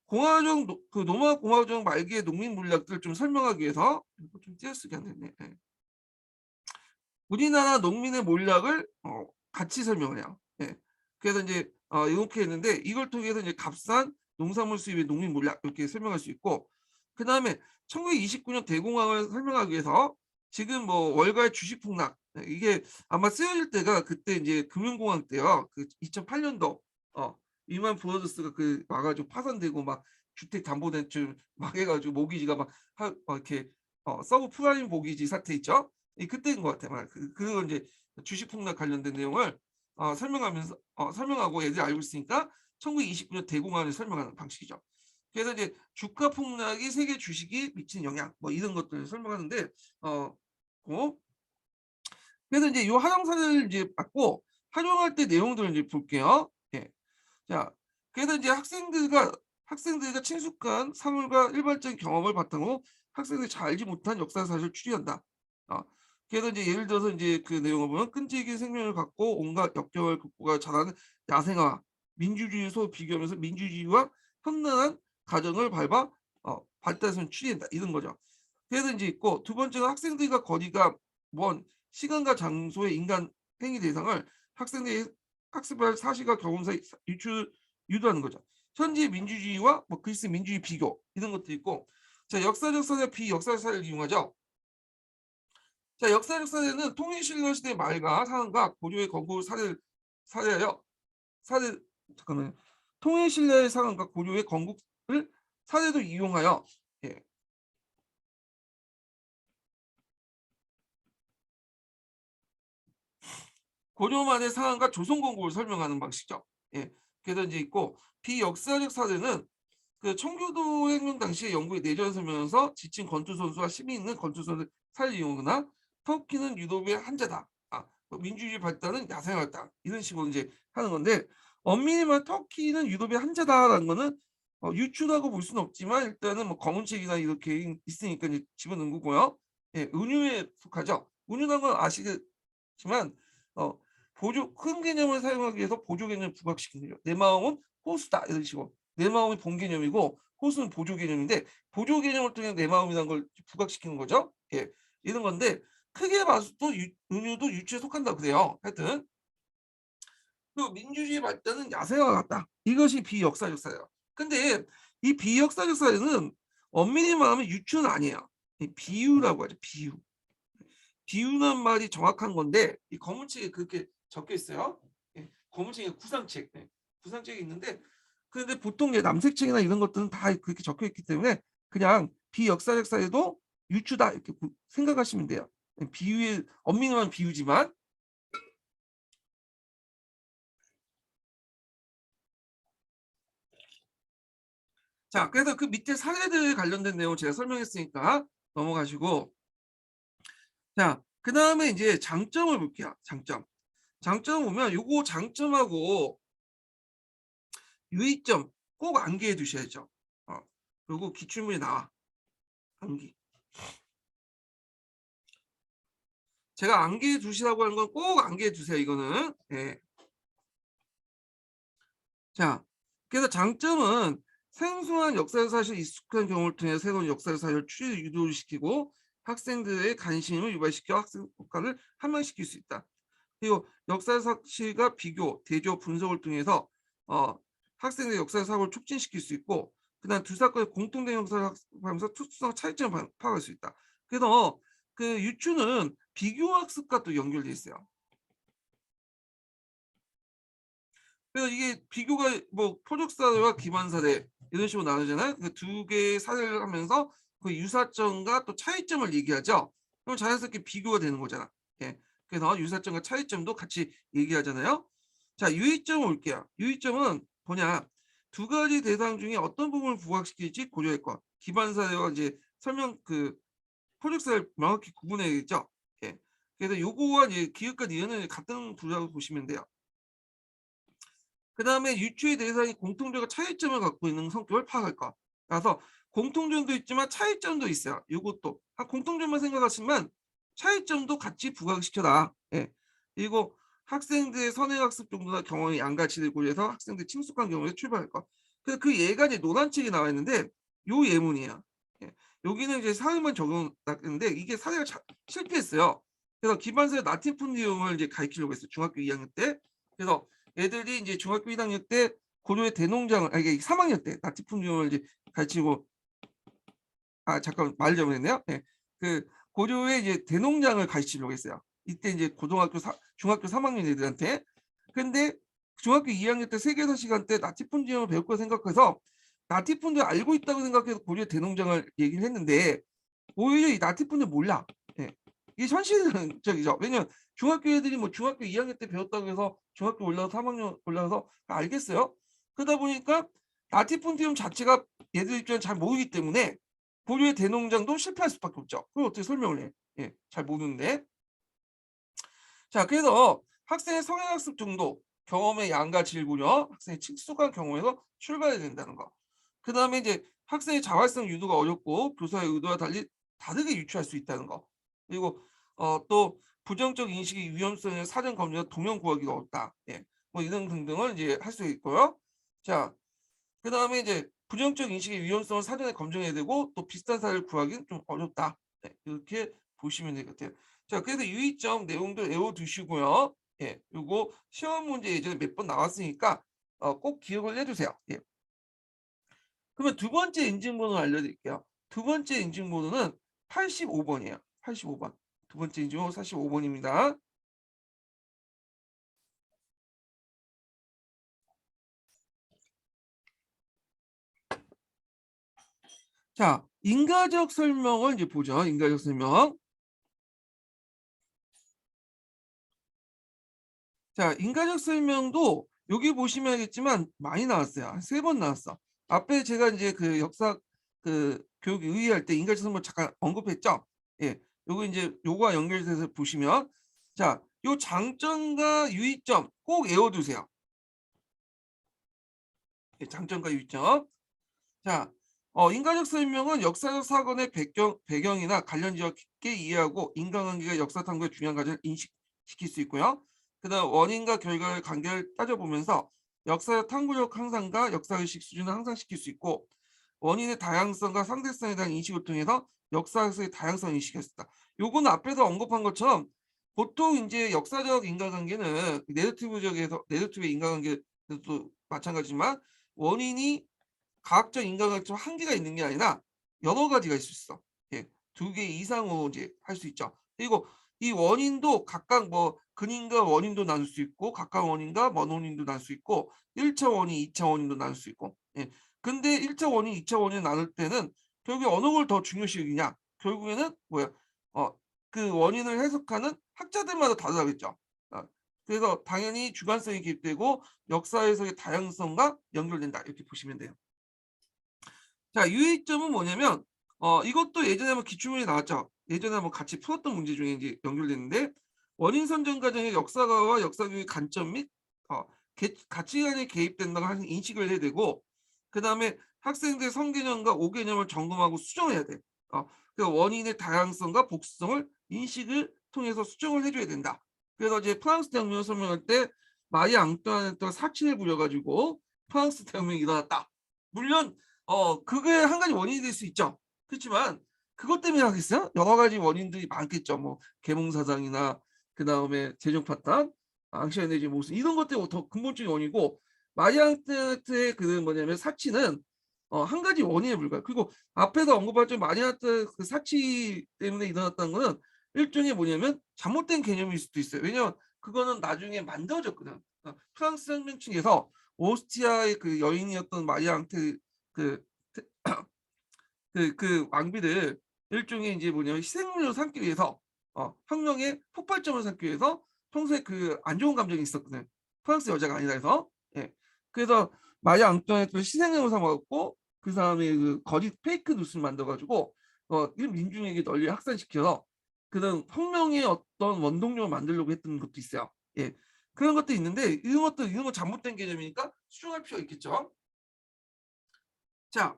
공화정 그 노마 공화정 말기의 농민 물약들을 좀 설명하기 위해서 이거 좀 띄어쓰기 안 됐네. 네. 우리나라 농민의 몰락을 같이 설명을 해요. 예. 그래서 이제 이렇게 했는데 이걸 통해서 이제 값싼 농산물 수입의 농민 몰락 이렇게 설명할 수 있고 그다음에 1929년 대공황을 설명하기 위해서 지금 뭐 월가의 주식 폭락 이게 아마 쓰여질 때가 그때 이제 금융공황 때요. 그 2008년도 리만 브라더스가 그 와가지고 파산되고 막 주택 담보대출 막 해가지고 모기지가 막 이렇게 서브 프라임 모기지 사태 있죠. 그때인 것 같아요. 그거 이제 주식 폭락 관련된 내용을 설명하면서 설명하고 애들이 알고 있으니까 1929년 대공황을 설명하는 방식이죠. 그래서 이제 주가 폭락이 세계 주식이 미치는 영향 뭐 이런 것들을 설명하는데 고 그래서 이제 이 활용사를 이제 받고 활용할 때 내용들을 이제 볼게요. 예. 자, 그래서 이제 학생들과 친숙한 사물과 일반적인 경험을 바탕으로 학생들이 잘 알지 못한 역사 사실을 추리한다. 어, 그래서 이제 예를 들어서 이제 그 내용을 보면 끈질긴 생명을 갖고 온갖 역경을 극복하 잘하는 야생화, 민주주의 소 비교하면서 민주주의와 현란한 가정을 밟아 발달해서 추리한다 이런 거죠. 그래서 이제 있고 두 번째는 학생들과 거리가 먼 시간과 장소의 인간 행위 대상을 학생들이 학습할 사실과 경험사 유도하는 거죠. 현지 민주주의와 뭐 그리스 민주주의 비교 이런 것도 있고 자 역사적 사례 비역사적 사례를 이용하죠. 자 역사적 사례는 통일신라 시대 말과 상황과 고려의 건국 사례예요. 사례 잠깐만요. 통일신라의 상황과 고려의 건국을 사례도 이용하여 예. 고려만의 상황과 조선 건국을 설명하는 방식이죠. 예. 그래서 이제 있고 비역사적 사례는 그 청교도 혁명 당시에 영국이 내전 설명에서 지친 권투 선수와 힘이 있는 권투 선수 사이를 이용하거나 터키는 유럽의 한자다. 뭐 민주주의 발달은 야생 발달 이런 식으로 이제 하는 건데 엄밀히 말 터키는 유럽의 한자다라는 거는 유추라고 볼 수는 없지만 일단은 뭐 검은 책이나 이렇게 있으니까 이제 집어넣은 거고요. 예, 은유에 속하죠. 은유라는 건 아시겠지만 어, 보조 큰 개념을 사용하기 위해서 보조 개념을 부각시키는 거죠. 내 마음은 호수다 이런 식으로. 내 마음이 본 개념이고 호수는 보조 개념인데 보조 개념을 통해 내 마음이라는 걸 부각시키는 거죠. 예. 이런 건데 크게 봐서 또 은유도 유추에 속한다고 그래요. 하여튼 그 민주주의 발달은 야생화 같다. 이것이 비역사적 사예요. 근데 이 비역사적 사회는 엄밀히 말하면 유추는 아니에요. 이 비유라고 하죠. 비유. 비유는 말이 정확한 건데 이 검은책에 그렇게 적혀 있어요. 예. 검은책에 구상책, 구상책이 있는데 그런데 보통 이제 남색책이나 이런 것들은 다 그렇게 적혀 있기 때문에 그냥 비역사적 사회도 유추다 이렇게 생각하시면 돼요. 비유의 엄밀히 말하면 비유지만 자 그래서 그 밑에 사례들 관련된 내용 제가 설명했으니까 넘어가시고 자 그다음에 이제 장점을 볼게요. 장점. 장점 보면 요거 장점하고 유의점 꼭 암기해 두셔야죠. 요거 기출문제 나와. 암기. 제가 암기해 두시라고 하는 건 꼭 암기해 두세요. 이거는. 예. 자, 그래서 장점은 생소한 역사적 사실에 익숙한 경우를 통해 새로운 역사적 사실을 추리 유도시키고 학생들의 관심을 유발시켜 학생 효과를 함양시킬 수 있다. 그리고 역사 사실과 비교, 대조, 분석을 통해서 학생들의 역사 사고를 촉진시킬 수 있고 그다음 두 사건의 공통된 역사를 학습하면서 특수성 차이점을 파악할 수 있다. 그래서 그 유추는 비교 학습과 또 연결돼 있어요. 그래서 이게 비교가 뭐 표적 사례와 기반 사례 이런 식으로 나누잖아요. 그 두 개의 사례를 하면서 그 유사점과 또 차이점을 얘기하죠. 그럼 자연스럽게 비교가 되는 거잖아. 예. 그래서 유사점과 차이점도 같이 얘기하잖아요. 자, 유의점 올게요. 유의점은 뭐냐? 두 가지 대상 중에 어떤 부분을 부각시킬지 고려할 것. 기반 사례와 이제 설명 그 표적 사례를 명확히 구분해야겠죠. 예. 그래서 요거와 이제 기획과 니은은 같은 부라고 보시면 돼요. 그다음에 유추의 대상이 공통점과 차이점을 갖고 있는 성격을 파악할 것. 그래서 공통점도 있지만 차이점도 있어요. 이것도 공통점만 생각하시면 차이점도 같이 부각시켜라. 예. 그리고 학생들의 선행학습 정도나 경험의 양가치를 고려해서 학생들의 친숙한 경험에 출발할 것. 그래서 그 예가 이제 노란책에 나와 있는데 요 예문이에요. 예. 여기는 이제 사회만 적용했는데 이게 사회가 실패했어요. 그래서 기반서의 나티푼 내용을 이제 가르치려고 했어요. 중학교 2학년 때. 그래서 애들이 이제 중학교 1학년 때 고려의 대농장을 이게 3학년 때 나티푼dium을 이제 가르치고 잠깐 말 잘못했네요. 예. 그 고려의 이제 대농장을 가르치려고 했어요. 이때 이제 중학교 3학년 애들한테. 근데 중학교 2학년 때 세계사 시간 때 나티푼dium을 배울 거 생각해서 나티푼dium 알고 있다고 생각해서 고려의 대농장을 얘기를 했는데 오히려 이 나티푼dium 몰라. 예. 이게 현실적이죠. 왜냐면 중학교 애들이 뭐 중학교 2학년 때 배웠다고 해서 중학교 올라서 3학년 올라서 알겠어요? 그러다 보니까 라티푼디움 자체가 얘들 입장에 잘 모르기 때문에 고려의 대농장도 실패할 수밖에 없죠. 그걸 어떻게 설명을 해? 예, 잘 모르는데. 자, 그래서 학생의 성향학습 정도, 경험의 양과 질 고려, 학생의 친숙한 경험에서 출발해야 된다는 거. 그 다음에 이제 학생의 자발성 유도가 어렵고 교사의 의도와 달리 다르게 유추할 수 있다는 거. 그리고 또 부정적 인식의 위험성을 사전 검증과 동형 구하기가 어렵다. 예. 뭐 이런 등등을 이제 할 수 있고요. 자, 그 다음에 이제 부정적 인식의 위험성을 사전에 검증해야 되고 또 비슷한 사례를 구하기는 좀 어렵다. 네, 이렇게 보시면 될 것 같아요. 자, 그래서 유의점 내용도 외워두시고요. 예, 요거 시험 문제 예전에 몇 번 나왔으니까 꼭 기억을 해두세요. 예. 그러면 두 번째 인증번호 알려드릴게요. 두 번째 인증번호는 85번이에요. 85번. 두 번째 인증번호 45번입니다. 자, 인가적 설명을 이제 보죠. 인가적 설명. 자, 인과적 설명도 여기 보시면 알겠지만 많이 나왔어요. 한 3번 나왔어. 앞에 제가 이제 그 역사 그 교육 의의할 때 인과적 설명 잠깐 언급했죠. 예. 요거 이제 요거와 연결돼서 보시면 자, 요 장점과 유의점 꼭 외워두세요. 예, 장점과 유의점. 자, 인과적 설명은 역사적 사건의 배경이나 관련 지역 깊게 이해하고 인간관계가 역사 탐구의 중요한 과정을 인식시킬 수 있고요. 그다음 원인과 결과의 관계를 따져보면서 역사적 탐구력 향상과 역사의식 수준을 향상시킬 수 있고 원인의 다양성과 상대성에 대한 인식을 통해서 역사에서의 다양성을 인식할 수 있다. 요거는 앞에서 언급한 것처럼 보통 이제 역사적 인간관계는 내러티브의 인간관계도 마찬가지지만 원인이 과학적 인과관계처럼 한계가 있는 게 아니라 여러 가지가 있을 수 있어. 예. 2개 이상으로 이제 할 수 있죠. 그리고 이 원인도 각각 뭐 근인과 원인도 나눌 수 있고 가까운 원인과 먼 원인도 나눌 수 있고 1차 원인, 2차 원인도 나눌 수 있고. 예. 근데 1차 원인, 2차 원인을 나눌 때는 결국에 어느 걸 더 중요시 여기냐? 결국에는 뭐야? 어 그 원인을 해석하는 학자들마다 다르다겠죠. 그래서 당연히 주관성이 개입되고 역사에서의 다양성과 연결된다. 이렇게 보시면 돼요. 자, 유의점은 뭐냐면 이것도 예전에 한번 기출문제 나왔죠. 예전에 한번 같이 풀었던 문제 중에 이제 연결됐는데 원인 선정 과정의 역사가와 역사교육의 관점 및 어 가치관이 개입된다고 하는 인식을 해야 되고 그다음에 학생들의 성개념과 오개념을 점검하고 수정해야 돼. 그 원인의 다양성과 복수성을 인식을 통해서 수정을 해 줘야 된다. 그래서 이제 프랑스 대혁명을 설명할 때 마리 앙뚜아네트가 사친을 부려 가지고 프랑스 대혁명이 일어났다. 물론 그게 한 가지 원인이 될 수 있죠. 그렇지만 그것 때문에 하겠어요? 여러 가지 원인들이 많겠죠. 뭐 계몽사상이나 그다음에 재정 파탄, 앙시아네즈 모습 이런 것 때문에 더 근본적인 원인이고 마리 앙뚜아네트의 그 뭐냐면 사치는 한 가지 원인에 불과해요. 그리고 앞에서 언급했던 마리 앙뚜아네트 그 사치 때문에 일어났다는 거는 일종의 뭐냐면 잘못된 개념일 수도 있어요. 왜냐하면 그거는 나중에 만들어졌거든. 프랑스 혁명 측에서 오스트리아의 그 여인이었던 마리 앙트 그 왕비를 일종의 이제 뭐냐면 희생물로 삼기 위해서 혁명의 폭발점을 삼기 위해서 평소에 그 안 좋은 감정이 있었거든. 프랑스 여자가 아니라 해서. 예. 그래서 마리 앙뚜아네트를 희생으로 삼아 갖고 그 사람의 그 거짓 페이크 뉴스를 만들어 가지고 이 민중에게 널리 확산시켜서 그런 혁명의 어떤 원동력을 만들려고 했던 것도 있어요. 예. 그런 것도 있는데 이런 거 잘못된 개념이니까 수정할 필요가 있겠죠. 자,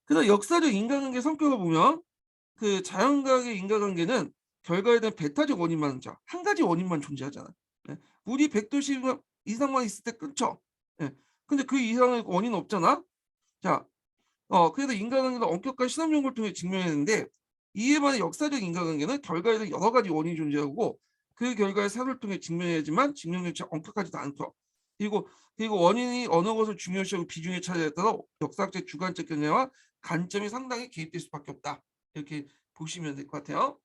그래서 역사적 인과관계 성격을 보면 그 자연과학의 인과관계는 결과에 대한 배타적 원인만 한 가지 원인만 존재하잖아. 예. 물이 100도씨 이상만 있을 때 끊죠. 예. 근데 그 이상의 원인은 없잖아. 자, 그래서 인과관계는 엄격한 실험 연구를 통해 증명했는데 이에 반해 역사적 인과관계는 결과에 대한 여러 가지 원인이 존재하고 그 결과의 사료를 통해 증명해야지만 증명력이 엄격하지도 않죠. 그리고 원인이 어느 것을 중요시하고 비중에 차지에 따라 역사학적 주관적 견해와 관점이 상당히 개입될 수밖에 없다. 이렇게 보시면 될 것 같아요.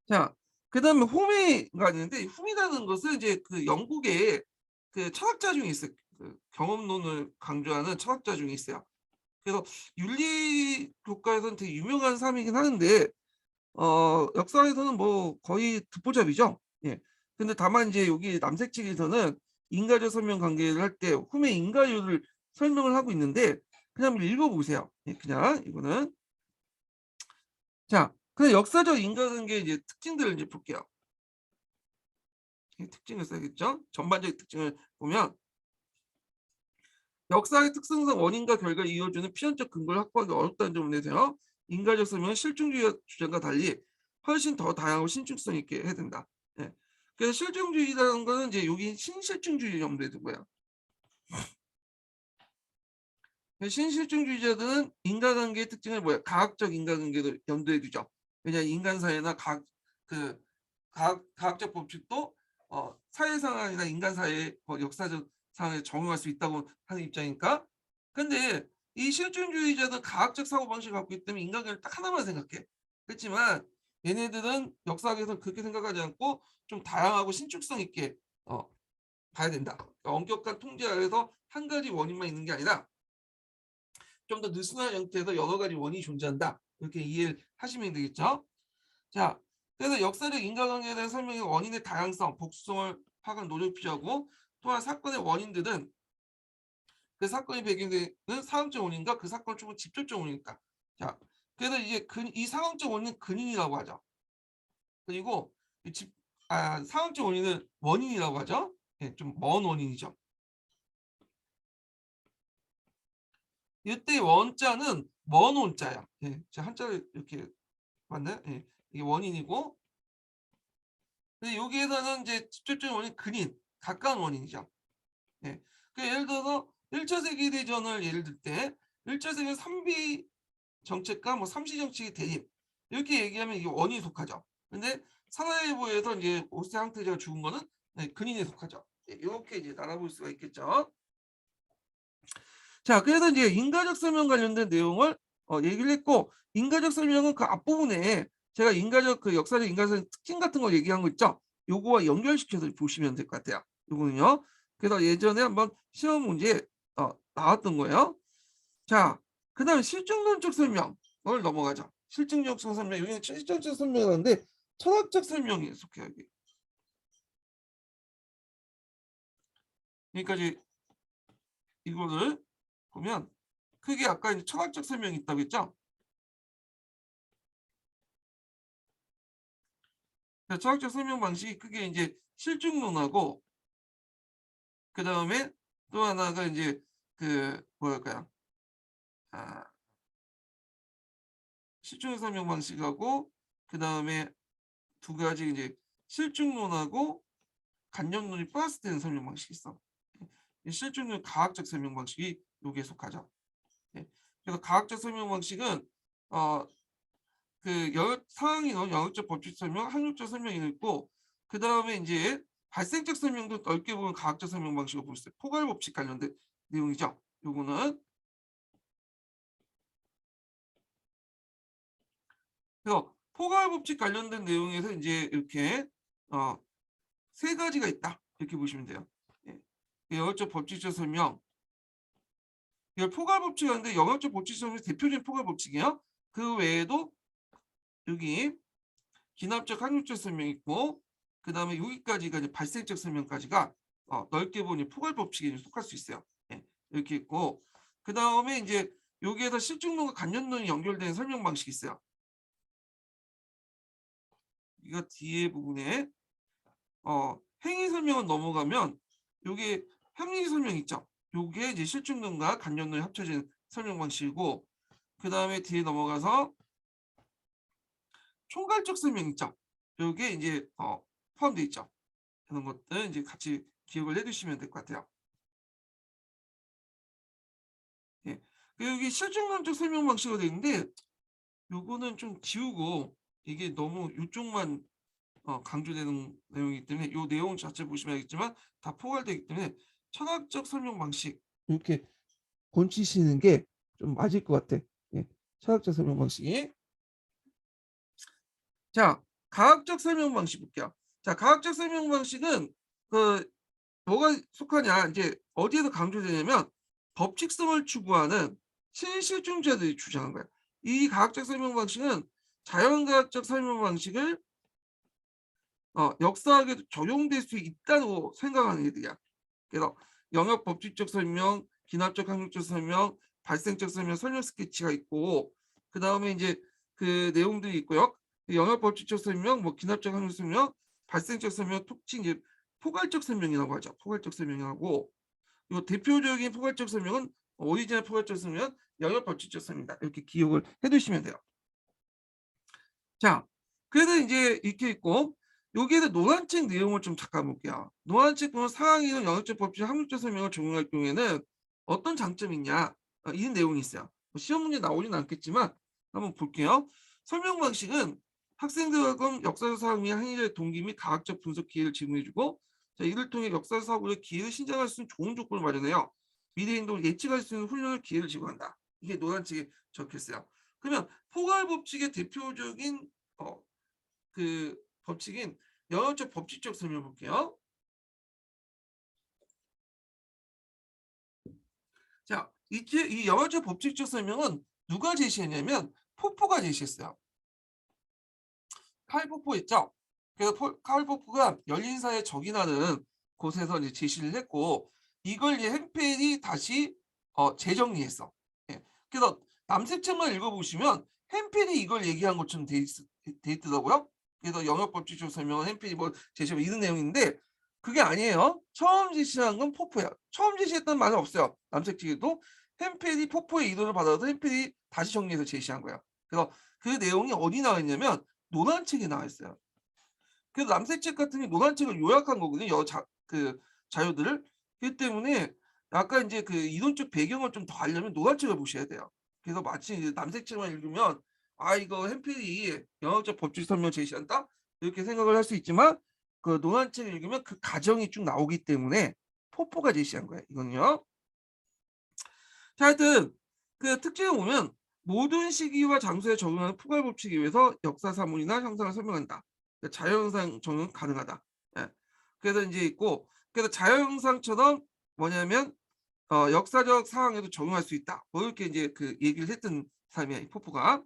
자, 그다음에 후미가 있는데 후미라는 것은 이제 그 영국의 그 철학자 중에 있어요. 그 경험론을 강조하는 철학자 중에 있어요. 그래서 윤리 교과에서는 되게 유명한 사람이긴 하는데 역사에서는 뭐 거의 듣보잡이죠. 예. 근데 다만 이제 여기 남색책에서는 인과적 설명 관계를 할 때 후미 인과율을 설명을 하고 있는데 그냥 한번 읽어 보세요. 예, 그냥 이거는. 자, 그 역사적 인과관계의 이제 특징들을 이제 볼게요. 이 특징을 써야겠죠? 전반적인 특징을 보면 역사의 특성상 원인과 결과를 이어주는 필연적 근거를 확보하기 어렵다는 점을 내세요. 인과적 설명은 실증주의 주장과 달리 훨씬 더 다양하고 신축성 있게 해야 된다. 예. 그래서 실증주의라는 거는 이제 여기 신실증주의 염두에 두고요. 신실증주의자들은 인과관계의 특징을 뭐야? 과학적 인과관계도 염두에 두죠. 왜냐하면 인간사회나 그 과학적 법칙도 사회상황이나 인간사회 역사적 상황에 적용할 수 있다고 하는 입장이니까. 근데 이 실존주의자는 과학적 사고방식을 갖고 있기 때문에 인간관계를 딱 하나만 생각해. 그렇지만 얘네들은 역사학에서는 그렇게 생각하지 않고 좀 다양하고 신축성 있게 봐야 된다. 그러니까 엄격한 통제 아래서 한 가지 원인만 있는 게 아니라 좀 더 느슨한 형태에서 여러 가지 원인이 존재한다. 이렇게 이해를 하시면 되겠죠. 자, 그래서 역사적 인과관계에 대한 설명의 원인의 다양성, 복수성을 파악하는 노력이 필요하고 또한 사건의 원인들은 그 사건이 배경되는 상황적 원인과 그 사건을 추구한 직접적 원인이니까. 자, 그래서 이제 이 상황적 원인은 근인이라고 하죠. 그리고 이 상황적 원인은 원인이라고 하죠. 예, 좀 먼 원인이죠. 이때 원자는 먼 원자야. 예, 제가 한자를 이렇게 봤나요? 예, 이게 원인이고, 근데 여기에서는 이제 직접적인 원인 근인, 가까운 원인이죠. 예. 그 예를 들어서 1차 세계대전을 예를 들 때 1차 세계 3비 정책과 뭐 삼시 정책의 대립 이렇게 얘기하면 이게 원인에 속하죠. 근데 사라예보에서 이제 오스트 항태자가 죽은 거는 네, 근인에 속하죠. 이렇게 이제 알아볼 수가 있겠죠. 자, 그래서 이제 인과적 설명 관련된 내용을 얘기를 했고, 인과적 설명은 그 앞부분에 제가 인과적 그 역사적 인과적 특징 같은 거 얘기한 거 있죠. 요거와 연결시켜서 보시면 될 것 같아요. 요거는요. 그래서 예전에 한번 시험 문제 나왔던 거예요. 자, 그다음에 실증론적 설명을 넘어가죠. 실증적 설명, 여기는 실증적 설명이라는데 철학적 설명이 속해요. 여기. 그러니까 이제 이거를 보면 크게 아까 이제 철학적 설명이 있다고 했죠. 철학적 설명 방식이 크게 이제 실증론하고 그 다음에 또 하나가 이제 그 뭐랄까요? 아, 실증 설명 방식하고 그 다음에 두 가지 이제 실증론하고 간접론이 플러스되는 설명 방식이 있어. 이 실증론 가학적 설명 방식이 여기에 속하죠. 예. 그래서 가학적 설명 방식은 그 상황이 넣은 영역적 법칙 설명, 항목적 설명이 있고 그 다음에 이제 발생적 설명도 넓게 보면 가학적 설명 방식으로 볼 수 있어요. 포괄 법칙 관련된 내용이죠. 요거는 그래서 포괄 법칙 관련된 내용에서 이제 이렇게 세 가지가 있다 이렇게 보시면 돼요. 예. 영역적 법칙적 설명, 이걸 포괄 법칙인데 영역적 법칙 설명이 대표적인 포괄 법칙이에요. 그 외에도 여기 기납적 항목적 설명이 있고 그 다음에 여기까지가 이제 발생적 설명까지가 넓게 보니 포괄 법칙에 속할 수 있어요. 예, 이렇게 있고 그 다음에 이제 여기에서 실증론과 간접론이 연결되는 설명 방식이 있어요. 이거 뒤에 부분에 행위 설명은 넘어가면 요게 합리 설명 있죠. 요게 이제 실증론과 간접론이 합쳐진 설명 방식이고 그 다음에 뒤에 넘어가서 총괄적 설명 있죠. 요게 이제 포함되어 있죠. 그런 것들 이제 같이 기억을 해두시면 될 것 같아요. 예. 여기 실증론적 설명 방식으로 되어 있는데 요거는 좀 지우고 이게 너무 이쪽만 강조되는 내용이기 때문에 이 내용 자체 보시면 알겠지만 다 포괄되기 때문에 철학적 설명 방식 이렇게 고치시는 게 좀 맞을 것 같아. 예. 철학적 설명 방식이. 자, 가학적 설명 방식 볼게요. 자, 가학적 설명 방식은 그 뭐가 속하냐 이제 어디에서 강조되냐면 법칙성을 추구하는 신실증자들이 주장한 거야. 이 과학적 설명 방식은 자연과학적 설명 방식을 역사학에도 적용될 수 있다고 생각하는 애들이야. 그래서 영역 법칙적 설명, 기납적 항목적 설명, 발생적 설명, 설명 스케치가 있고 그 다음에 이제 그 내용들이 있고요. 영역 법칙적 설명, 뭐 기납적 항목 설명, 발생적 설명, 특징 이제 포괄적 설명이라고 하죠. 포괄적 설명이라고 이 대표적인 포괄적 설명은 오리지널 포괄적 설명은 영역 법칙적 설명이다. 이렇게 기억을 해두시면 돼요. 자, 그래서 이제 이렇게 있고 여기에서 노란책 내용을 좀 잠깐 볼게요. 노란책 보면 상황이나 영역적 법칙 항목적 설명을 적용할 경우에는 어떤 장점이 있냐 이 내용이 있어요. 시험 문제 나오지는 않겠지만 한번 볼게요. 설명 방식은 학생들과 역사적 사고 및 행위의 동기 및 과학적 분석 기회를 제공해주고 자, 이를 통해 역사 사고의 기회를 신장할 수 있는 좋은 조건을 마련해요. 미래 행동을 예측할 수 있는 훈련을 기회를 제공한다. 이게 노란책에 적혔어요. 그러면 포괄 법칙의 대표적인 그 법칙인 영역적 법칙적 설명 볼게요. 자, 이제 이 영역적 법칙적 설명은 누가 제시했냐면 포포가 제시했어요. 칼포포 있죠. 그래서 칼포포가 열린사에 적인하는 곳에서 이제 제시를 했고 이걸 이제 햄펠이 다시 재정리했어. 예. 그래서 남색책만 읽어보시면 햄펠이 이걸 얘기한 것처럼 돼 있더라고요. 그래서 영역법칙적 설명은 햄펠이 뭐 제시하고 이런 내용인데 그게 아니에요. 처음 제시한 건 포포야. 처음 제시했다는 말은 없어요. 남색책에도 햄펠이 포포의 이도를 받아서 햄펠이 다시 정리해서 제시한 거예요. 그래서 그 내용이 어디 나와 있냐면 논란책에 나와 있어요. 그래서 남색책 같은 게 논란책을 요약한 거거든요. 그 자료들을. 그렇기 때문에 약간 이제 그 이론적 배경을 좀 더 알려면 논란책을 보셔야 돼요. 그래서 마치 이제 남색책만 읽으면 '아 이거 햄필이 영역적 법칙 설명 제시한다.' 이렇게 생각을 할 수 있지만 그 논란책을 읽으면 그 과정이 쭉 나오기 때문에 포포가 제시한 거예요 이거는요. 자 하여튼 그 특징을 보면 모든 시기와 장소에 적용하는 포괄 법칙에 의해서 역사 사물이나 형상을 설명한다. 그러니까 자연현상 적용 가능하다. 예. 그래서 인제 있고 그래서 자연현상처럼 뭐냐면 역사적 상황에도 적용할 수 있다. 뭐 이렇게 인제 그 얘기를 했던 사람이야 이 포프가.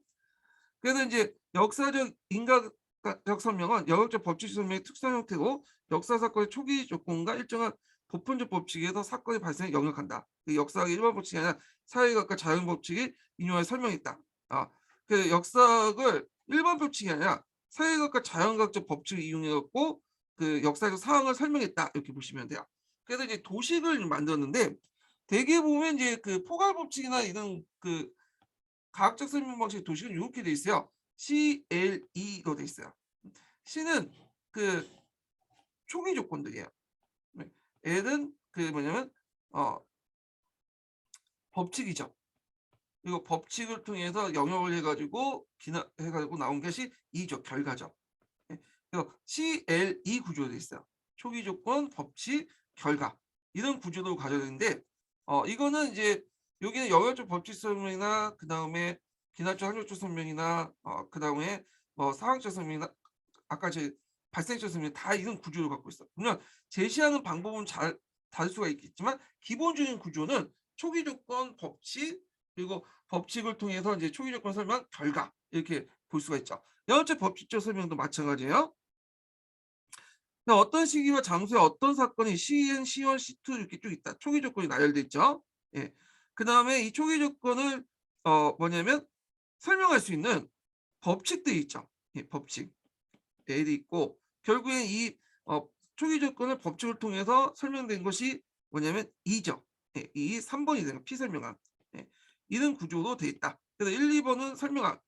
그래서 인제 역사적 인과적 설명은 영역적 법칙 설명의 특수한 형태고 역사 사건의 초기 조건과 일정한 보편적 법칙에 의해서 사건의 발생에 영역한다. 그 역사학의 일반 법칙이 아니라 사회학과 자연 법칙이 인용하여 설명했다. 그 역사학을 일반 법칙이 아니라 사회학과 자연과학적 법칙을 이용해 갖고 그 역사적 상황을 설명했다. 이렇게 보시면 돼요. 그래서 이제 도식을 만들었는데 대개 보면 이제 그 포괄 법칙이나 이런 그 과학적 설명 방식 도식은 요렇게 돼 있어요. CLE로 돼 있어요. C는 그 초기 조건들이에요. 네. L은 그 뭐냐면 어 법칙이죠. 그리고 법칙을 통해서 영역을 해 가지고 해 가지고 나온 것이 E죠. 결과죠. 예. 그래서 CLE 구조로 돼 있어요. 초기 조건, 법칙, 결과 이런 구조로 가져야 되는데 이거는 이제 여기는 영역적 법칙 설명이나 그다음에 기하학적 항력적 설명이나 그다음에 뭐 상학적 설명이나 아까 제 발생적 설명 다 이런 구조를 갖고 있어. 물론 제시하는 방법은 잘 다를 수가 있겠지만 기본적인 구조는 초기 조건, 법칙 그리고 법칙을 통해서 이제 초기 조건 설명, 결과 이렇게 볼 수가 있죠. 영역적 법칙적 설명도 마찬가지예요. 어떤 시기와 장소에 어떤 사건이 C1, C1, C2 이렇게 쭉 있다. 초기 조건이 나열돼 있죠. 예. 그다음에 이 초기 조건을 뭐냐면 설명할 수 있는 법칙들이 있죠. 예, 법칙. L이 있고 결국엔 이 초기 조건을 법칙을 통해서 설명된 것이 뭐냐면 2죠. 예, 이 3번이 되는 피설명함. 예. 이런 구조로 돼 있다. 그래서 1, 2번은 설명함.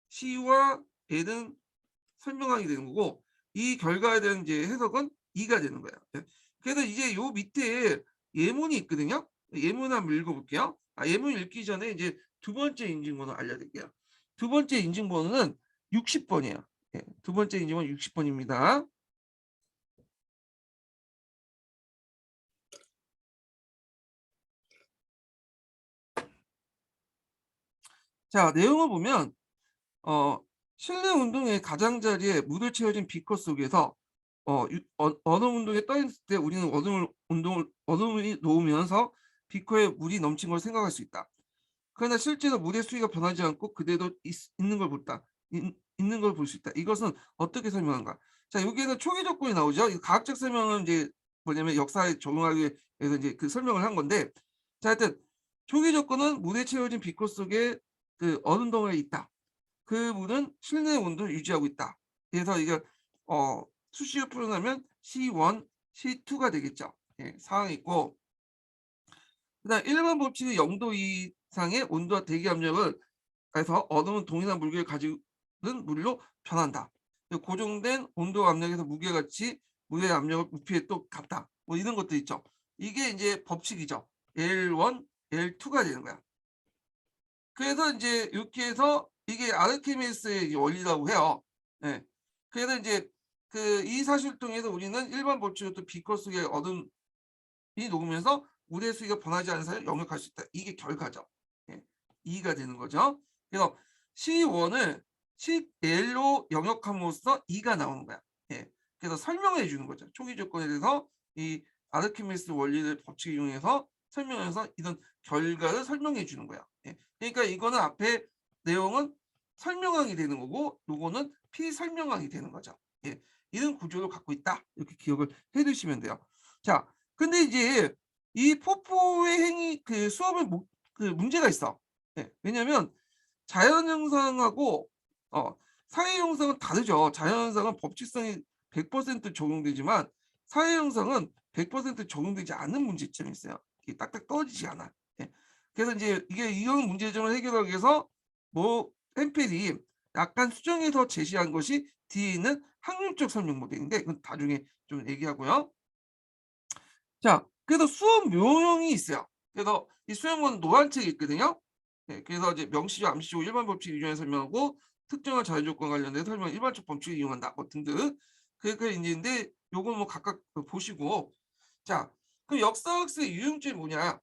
C와 L은 설명하게 되는 거고 이 결과에 대한 이제 해석은 2가 되는 거예요. 예. 그래서 이제 요 밑에 예문이 있거든요. 예문 한번 읽어볼게요. 예문 읽기 전에 이제 두 번째 인증번호 알려드릴게요. 두 번째 인증번호는 60번이에요. 예, 두 번째 인증번호 60번입니다. 자, 내용을 보면 실내 운동의 가장자리에 물을 채워진 비커 속에서 얼음 운동에 떠 있을 때 우리는 얼음이 녹으면서 비커에 물이 넘친 걸 생각할 수 있다. 그러나 실제로 물의 수위가 변하지 않고 그대로 있는 걸 볼다. 있는 걸 볼 수 있다. 이것은 어떻게 설명한가? 자, 여기에는 초기 조건이 나오죠. 이 과학적 설명은 이제 뭐냐면 역사에 적용하기 위해서 이제 그 설명을 한 건데, 자, 하여튼 초기 조건은 물에 채워진 비커 속에 그 얼음 덩어리 있다. 그 물은 실내 온도를 유지하고 있다. 그래서 이게 수식을 풀어나면 C1, C2가 되겠죠. 예, 상황이 있고 그다음 일반 법칙은 0도 이상의 온도와 대기 압력을 해서 얼음은 동일한 무게를 가지는 물로 변한다. 고정된 온도와 압력에서 무게같이 물의 압력을 부피에 또 같다. 뭐 이런 것도 있죠. 이게 이제 법칙이죠. L1, L2가 되는 거야. 그래서 이제 이렇게 해서 이게 아르키메데스의 원리라고 해요. 예. 그래서 이제 그 이 사실을 통해서 우리는 일반 법칙으로 또 비커 속의 얼음이 녹으면서 물의 수위가 변하지 않은 사이를 영역할 수 있다. 이게 결과죠. 예. 2가 되는 거죠. 그래서 C1을 CL로 영역함으로써 2가 나오는 거야. 예. 그래서 설명해 주는 거죠. 초기 조건에 대해서 이 아르키메데스 원리를 법칙을 이용해서 설명해서 이런 결과를 설명해 주는 거야. 예. 그러니까 이거는 앞에 내용은 설명하게 되는 거고 요거는 피설명항이 되는 거죠. 예. 이런 구조를 갖고 있다. 이렇게 기억을 해 두시면 돼요. 자, 근데 이제 이 포포의 행위 그 수업에 그 문제가 있어. 예. 왜냐면 자연 현상하고 사회 현상은 다르죠. 자연 현상은 법칙성이 100% 적용되지만 사회 현상은 100% 적용되지 않는 문제점이 있어요. 이게 딱딱 떨어지지 않아. 예. 그래서 이제 이게 이런 문제점을 해결하기 위해서 뭐 햄펠이 약간 수정해서 제시한 것이 뒤에 있는 확률적 설명 모델인데 그건 나중에 좀 얘기하고요. 자, 그래서 수업 묘형이 있어요. 그래서 이 수행원 노란책이 있거든요. 네, 그래서 이제 명시적, 암시적, 일반 법칙 이용해 설명하고 특정한 자유 조건 관련된 설명, 일반적 법칙을 이용한다. 뭐 등등. 그게 있는데 요건 뭐 각각 보시고 자, 그 역사학습의 유형점이 뭐냐?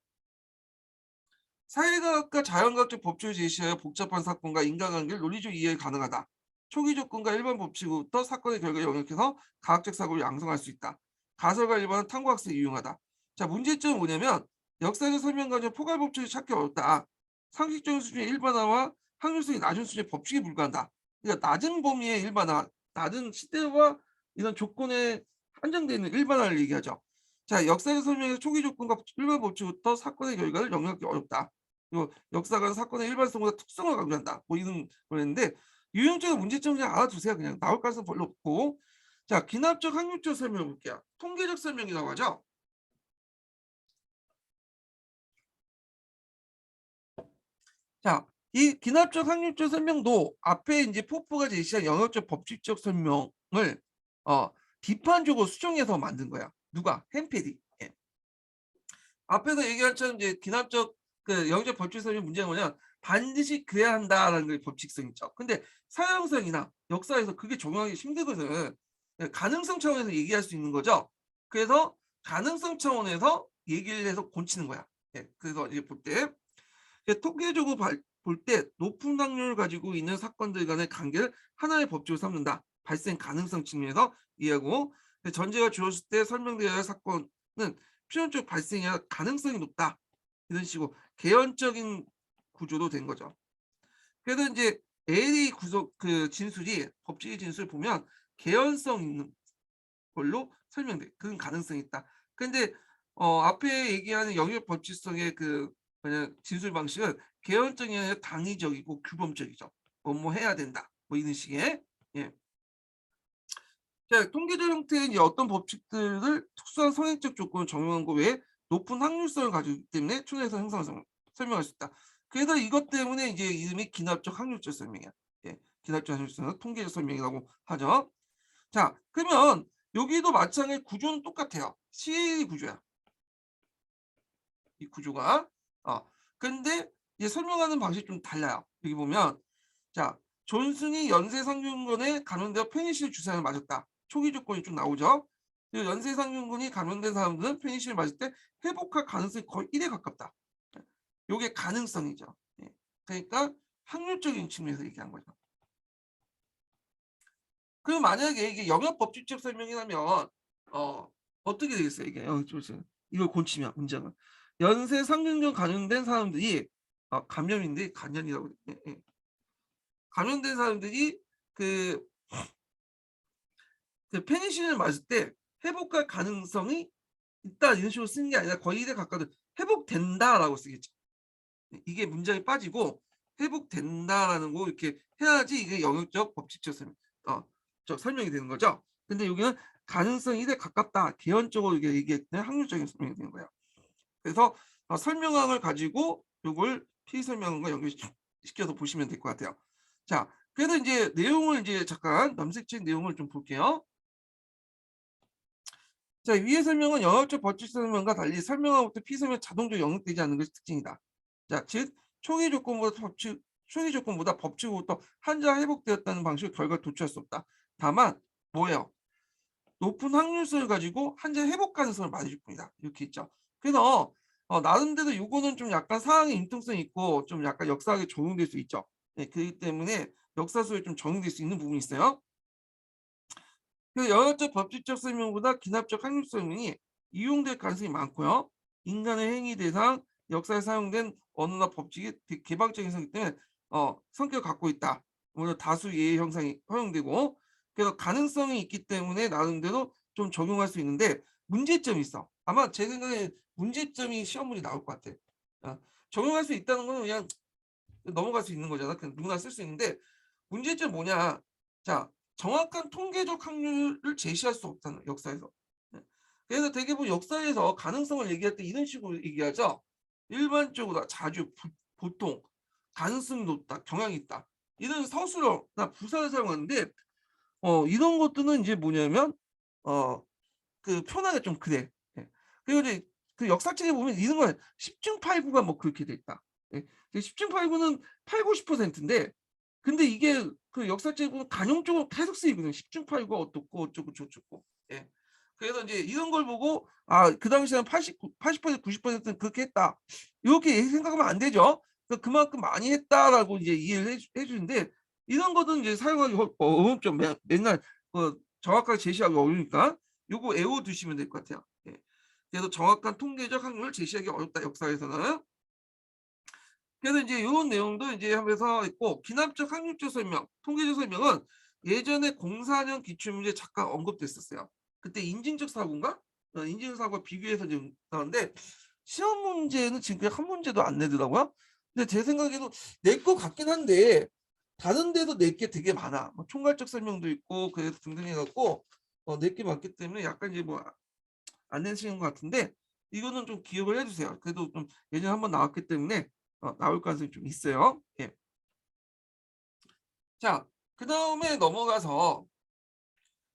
사회과학과 자연과학적 법칙을 제시하여 복잡한 사건과 인간관계를 논리적 이해 가능하다. 초기 조건과 일반 법칙부터 사건의 결과에 영역해서 과학적 사고를 양성할 수 있다. 가설과 일반은 탐구학습에 유용하다. 자, 문제점은 뭐냐면 역사적 설명 과정 포괄 법칙을 찾기 어렵다. 상식적인 수준의 일반화와 확률성이 낮은 수준의 법칙에 불과한다. 그러니까 낮은 범위의 일반화, 낮은 시대와 이런 조건에 한정되어 있는 일반화를 얘기하죠. 자, 역사적 설명에서 초기 조건과 일반 법칙부터 사건의 결과를 영역하기 어렵다. 그리고 역사관 사건의 일반성보다 특성을 강조한다. 뭐 이런 거였는데 유형적인 문제점을 그냥 알아두세요. 그냥 나올 가능성 별로 없고. 자, 기납적 확률적 설명 볼게요. 통계적 설명이라고 하죠. 자, 이 기납적 확률적 설명도 앞에 이제 포프가 제시한 영역적 법칙적 설명을 어, 비판적으로 수정해서 만든 거야. 누가? 햄피디. 예. 앞에서 얘기한 처럼 이제 기납적 그 영역적 법칙성의 문제가 뭐냐면 반드시 그래야 한다라는 게 법칙성 있죠. 근데 사형성이나 역사에서 그게 적용하기 힘들거든. 예, 가능성 차원에서 얘기할 수 있는 거죠. 그래서 가능성 차원에서 얘기를 해서 고치는 거야. 예, 그래서 이제 볼 때 통계적으로 볼 때 높은 확률을 가지고 있는 사건들 간의 관계를 하나의 법칙으로 삼는다. 발생 가능성 측면에서 이해하고 전제가 주어졌을 때 설명되어야 할 사건은 필연적 발생해야 가능성이 높다. 이런 식으로 개연적인 구조도 된 거죠. 그래서 이제 L의 구속 그 진술이 법칙의 진술을 보면 개연성 있는 걸로 설명돼. 그런 가능성이 있다. 근데 앞에 얘기하는 영역 법칙성의 그 뭐냐 진술 방식은 개연적이 아니라 당위적이고 규범적이죠. 뭐뭐 해야 된다. 뭐 이런 식의 예. 자, 통계적 형태의 이제 어떤 법칙들을 특수한 성행적 조건을 적용한 거 외에 높은 확률성을 가지고 있기 때문에 초래해서 형상을 설명할 수 있다. 그래서 이것 때문에 이제 이름이 기납적 확률적 설명이야. 예, 기납적 확률성은 통계적 설명이라고 하죠. 자, 그러면 여기도 마찬가지 구조는 똑같아요. CA 구조야. 이 구조가. 근데 이제 설명하는 방식이 좀 달라요. 여기 보면 자, 존슨이 연쇄상균군에 감염되어 페니실린 주사를 맞았다. 초기 조건이 좀 나오죠. 그리고 연쇄상균군이 감염된 사람들은 페니실린 맞을 때 회복할 가능성이 거의 1에 가깝다. 요게 가능성이죠. 예. 그러니까 확률적인 측면에서 얘기한 거죠. 그럼 만약에 이게 영역 법칙적 설명이라면 어떻게 되겠어요? 이게 이걸 고치면 문제가 연쇄 상균균 감염된 사람들이 감염인데 간염이라고 그래. 예. 감염된 사람들이 그, 그 페니실린을 맞을 때 회복할 가능성이 있다 이런 식으로 쓰는 게 아니라 거의 대 가까운 회복된다라고 쓰겠죠. 이게 문장이 빠지고 회복된다라는 거 이렇게 해야지 이게 영역적 법칙적 설명, 설명이 되는 거죠. 근데 여기는 가능성이 1에 가깝다. 개연적으로 이게 얘기했던 확률적인 설명이 되는 거예요. 그래서 설명항을 가지고 이걸 피설명과 연결시켜서 보시면 될 것 같아요. 자, 그래서 이제 내용을 이제 잠깐 남색책 내용을 좀 볼게요. 자, 위의 설명은 영역적 법칙 설명과 달리 설명하고부터 피설명 자동적으로 영역되지 않는 것이 특징이다. 자, 즉 초기 조건보다 법칙으로부터 한자 회복되었다는 방식의 결과를 도출할 수 없다. 다만 뭐예요? 높은 확률성을 가지고 한자 회복 가능성을 맞을 뿐이다. 이렇게 있죠. 그래서 나름대로 요거는 좀 약간 사항의 융통성이 있고 좀 약간 역사학에 적용될 수 있죠. 네, 그렇기 때문에 역사소에 좀 적용될 수 있는 부분이 있어요. 그 영역적 법칙적 설명보다 기납적 확률 설명이 이용될 가능성이 많고요. 인간의 행위 대상, 역사에 사용된 언어나 법칙이 개방적인 성격 때문에 성격을 갖고 있다. 오히려 다수 예외 형상이 허용되고 그래서 가능성이 있기 때문에 나름대로 좀 적용할 수 있는데 문제점이 있어. 아마 제 생각에 문제점이 시험 문제 나올 것 같아. 어, 적용할 수 있다는 거는 그냥 넘어갈 수 있는 거잖아. 그냥 누구나 쓸 수 있는데 문제점 뭐냐? 자, 정확한 통계적 확률을 제시할 수 없다는 역사에서. 네. 그래서 대개분 역사에서 가능성을 얘기할 때 이런 식으로 얘기하죠. 일반적으로 자주 보통 가능성이 높다, 경향이 있다. 이런 서술어나 부사를 사용하는데 이런 것들은 이제 뭐냐면 어 그 표현하기가 좀 그래. 예. 그리고 이제 그 역사책에 보면 이런 건 10중 8구가 뭐 그렇게 돼 있다. 예. 10중 8구는 8~90%인데 근데 이게 그 역사책에 보면 간용적으로 계속 쓰이거든요. 10중 8구가 어떻고 어쩌고 저쩌고. 예. 그래서 인제 이런 걸 보고 '아 그 당시에는 80% 90%는 그렇게 했다.' 요렇게 생각하면 안 되죠. 그만큼 많이 했다라고 이제 이해를 해 주는데 이런 것은 이제 사용하기 어렵죠. 맨날 정확하게 제시하기 어려우니까. 요거 외워 두시면 될 것 같아요. 예. 그래서 정확한 통계적 확률을 제시하기 어렵다 역사에서는. 그래서 이제 요런 내용도 이제 하면서 있고 기납적 확률적 설명, 통계적 설명은 예전에 04년 기출문제 잠깐 언급됐었어요. 그때 인증적 사고인가? 인증적 사고와 비교해서 지금 나왔는데 시험 문제는 지금 그냥 한 문제도 안 내더라고요. 근데 제 생각에도 낼 것 같긴 한데 다른 데도 낼 게 되게 많아. 뭐 총괄적 설명도 있고 그래서 등등 해 갖고 낼 게 많기 때문에 약간 이제 뭐 안 내시는 것 같은데 이거는 좀 기억을 해 주세요. 그래도 좀 예전에 한번 나왔기 때문에 나올 가능성이 좀 있어요. 예. 자, 그다음에 넘어가서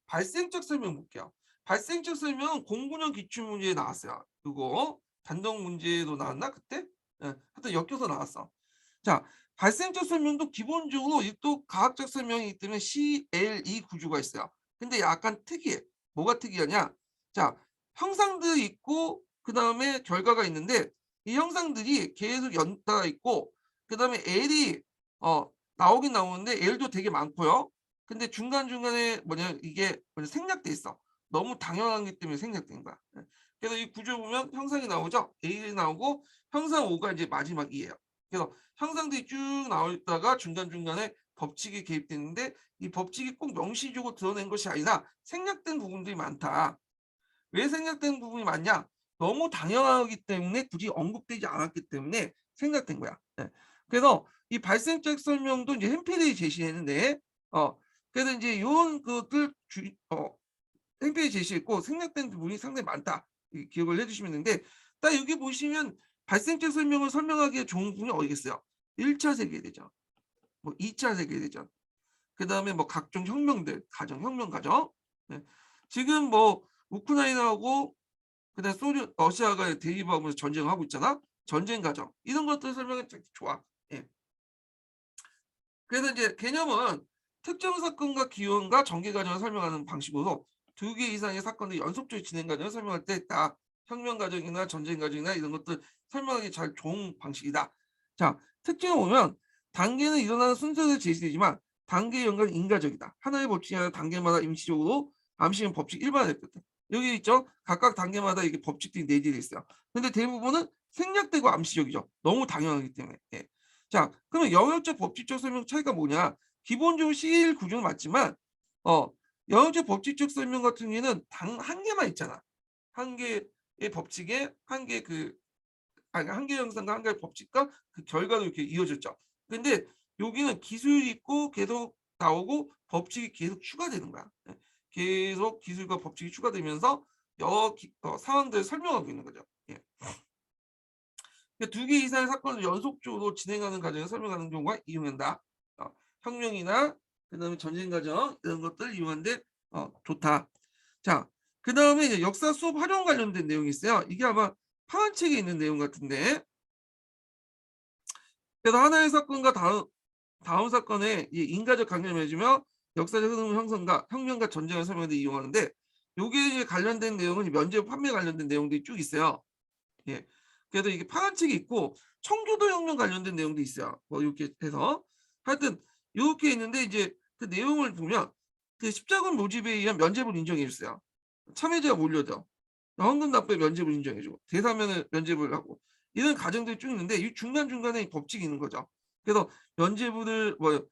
발생적 설명 볼게요. 발생적 설명은 09년 기출문제에 나왔어요. 그거 단독 문제도 나왔나 그때? 예. 하여튼 엮여서 나왔어. 자, 발생적 설명도 기본적으로 이 또 과학적 설명이기 때문에 CLE 구조가 있어요. 근데 약간 특이해. 뭐가 특이하냐? 자, 형상들이 있고 그다음에 결과가 있는데 이 형상들이 계속 연달아 있고 그다음에 L이 나오긴 나오는데 L도 되게 많고요. 근데 중간중간에 뭐냐 이게 생략돼 있어. 너무 당연하기 때문에 생략된 거야. 예. 그래서 이 구조 보면 형상이 나오죠. A이 나오고 형상 5가 이제 마지막이에요. 그래서 형상들이 쭉 나와 있다가 중간중간에 법칙이 개입되는데 이 법칙이 꼭 명시적으로 드러낸 것이 아니라 생략된 부분들이 많다. 왜 생략된 부분이 많냐? 너무 당연하기 때문에 굳이 언급되지 않았기 때문에 생략된 거야. 예. 그래서 이 발생적 설명도 이제 햄피들이 제시했는데 그래서 인제 요런 것들 햄피에 제시했고 생략된 부분이 상당히 많다. 이 기억을 해 주시면 되는데 딱 여기 보시면 발생적 설명을 설명하기에 좋은 부분이 어디겠어요? 1차 세계대전, 뭐 2차 세계대전, 그다음에 뭐 각종 혁명들, 혁명 과정. 네. 지금 뭐 우크라이나하고 그다음에 러시아가 대립하면서 전쟁을 하고 있잖아. 전쟁 과정. 이런 것들 설명이 되게 좋아. 예. 그래서 이제 개념은 특정 사건과 기원과 전개 과정을 설명하는 방식으로 두 개 이상의 사건의 연속적인 진행 과정을 설명할 때 딱 혁명 과정이나 전쟁 과정이나 이런 것들 설명하기 잘 좋은 방식이다. 자, 특징을 보면 단계는 일어나는 순서를 제시되지만 단계의 연관은 인과적이다. 하나의 법칙이 아니라 단계마다 임시적으로 암시된 법칙 일반화됐다. 여기 있죠. 각각 단계마다 이게 법칙들이 내재되어 있어요. 근데 대부분은 생략되고 암시적이죠. 너무 당연하기 때문에. 예. 자, 그러면 영역적 법칙적 설명 차이가 뭐냐? 기본적으로 CL 구조는 맞지만 어 영역적 법칙적 설명 같은 경우에는 단 한 개만 있잖아. 한 개의 법칙에 한 개 한 개의 형상과 한 개의 법칙과 그 결과로 이렇게 이어졌죠. 근데 여기는 기술이 있고 계속 나오고 법칙이 계속 추가되는 거야. 예. 계속 기술과 법칙이 추가되면서 여러 상황들을 설명하고 있는 거죠. 예. 두 개 이상의 사건을 연속적으로 진행하는 과정을 설명하는 경우가 이용한다. 혁명이나 그다음에 전쟁 과정 이런 것들을 이용하는데 좋다. 자, 그다음에 이제 역사 수업 활용 관련된 내용이 있어요. 이게 아마 파란책에 있는 내용 같은데. 그래서 하나의 사건과 다음 사건의 이 인과적 관계를 맺으며 역사적 흐름 형성과 혁명과 전쟁을 설명하는 데 이용하는데 요게 이제 관련된 내용은 면죄부 판매 관련된 내용들이 쭉 있어요. 예. 그래서 이게 파란책이 있고 청교도 혁명 관련된 내용도 있어요. 뭐 이렇게 해서 하여튼 요렇게 있는데 이제 그 내용을 보면 그 십자군 모집에 의한 면죄부를 인정해 줬어요. 참여자가 몰려들어. 헌금 납부에 면죄부를 인정해 주고 대사면은 면죄부를 하고 이런 과정들이 쭉 있는데 이 중간중간에 법칙이 있는 거죠. 그래서 면죄부를 뭐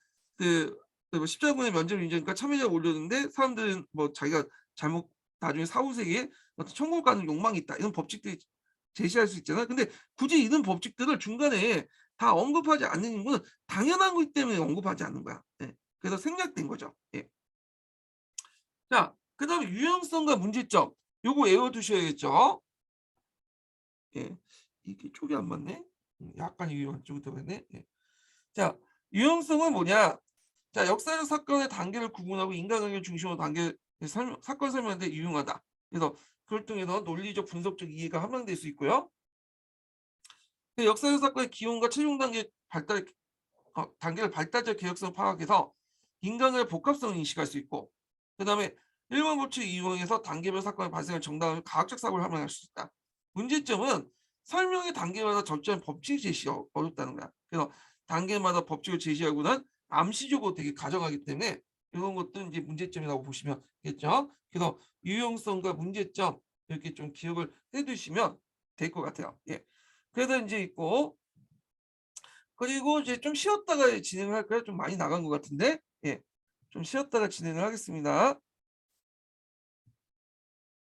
뭐 십자군의 면접 인정이니까 참여자가 올렸는데 사람들은 뭐 자기가 잘못 나중에 사후 세계에 어떤 천국을 가는 욕망이 있다. 이런 법칙들이 제시할 수 있잖아요. 근데 굳이 이런 법칙들을 중간에 다 언급하지 않는 이유는 당연한 거기 때문에 언급하지 않는 거야. 예. 그래서 생략된 거죠. 예. 자, 그다음에 유형성과 문제점. 요거 외워 두셔야겠죠. 예. 이게 쪽이 안 맞네. 약간 이 왼쪽으로 들어갔네. 예. 자, 유형성은 뭐냐? 자, 역사적 사건의 단계를 구분하고 인간관계를 중심으로 단계 사건 설명하는 데 유용하다. 그래서 그걸 통해서 논리적 분석적 이해가 함양될 수 있고요. 그 역사적 사건의 기원과 최종 단계를 발달적 개혁성을 파악해서 인간의 복합성을 인식할 수 있고, 그다음에 일반 법칙을 이용해서 단계별 사건의 발생을 정당한 과학적 사고를 함양할 수 있다. 문제점은 설명의 단계마다 적절한 법칙 제시 어렵다는 거야. 그래서 단계마다 법칙을 제시하고는 암시적으로 되게 가져가기 때문에 이런 것도 이제 문제점이라고 보시면 되겠죠. 그래서 유용성과 문제점 이렇게 좀 기억을 해두시면 될 것 같아요. 예. 그래서 이제 있고, 그리고 이제 좀 쉬었다가 진행을 할까요? 좀 많이 나간 것 같은데. 예. 좀 쉬었다가 진행을 하겠습니다.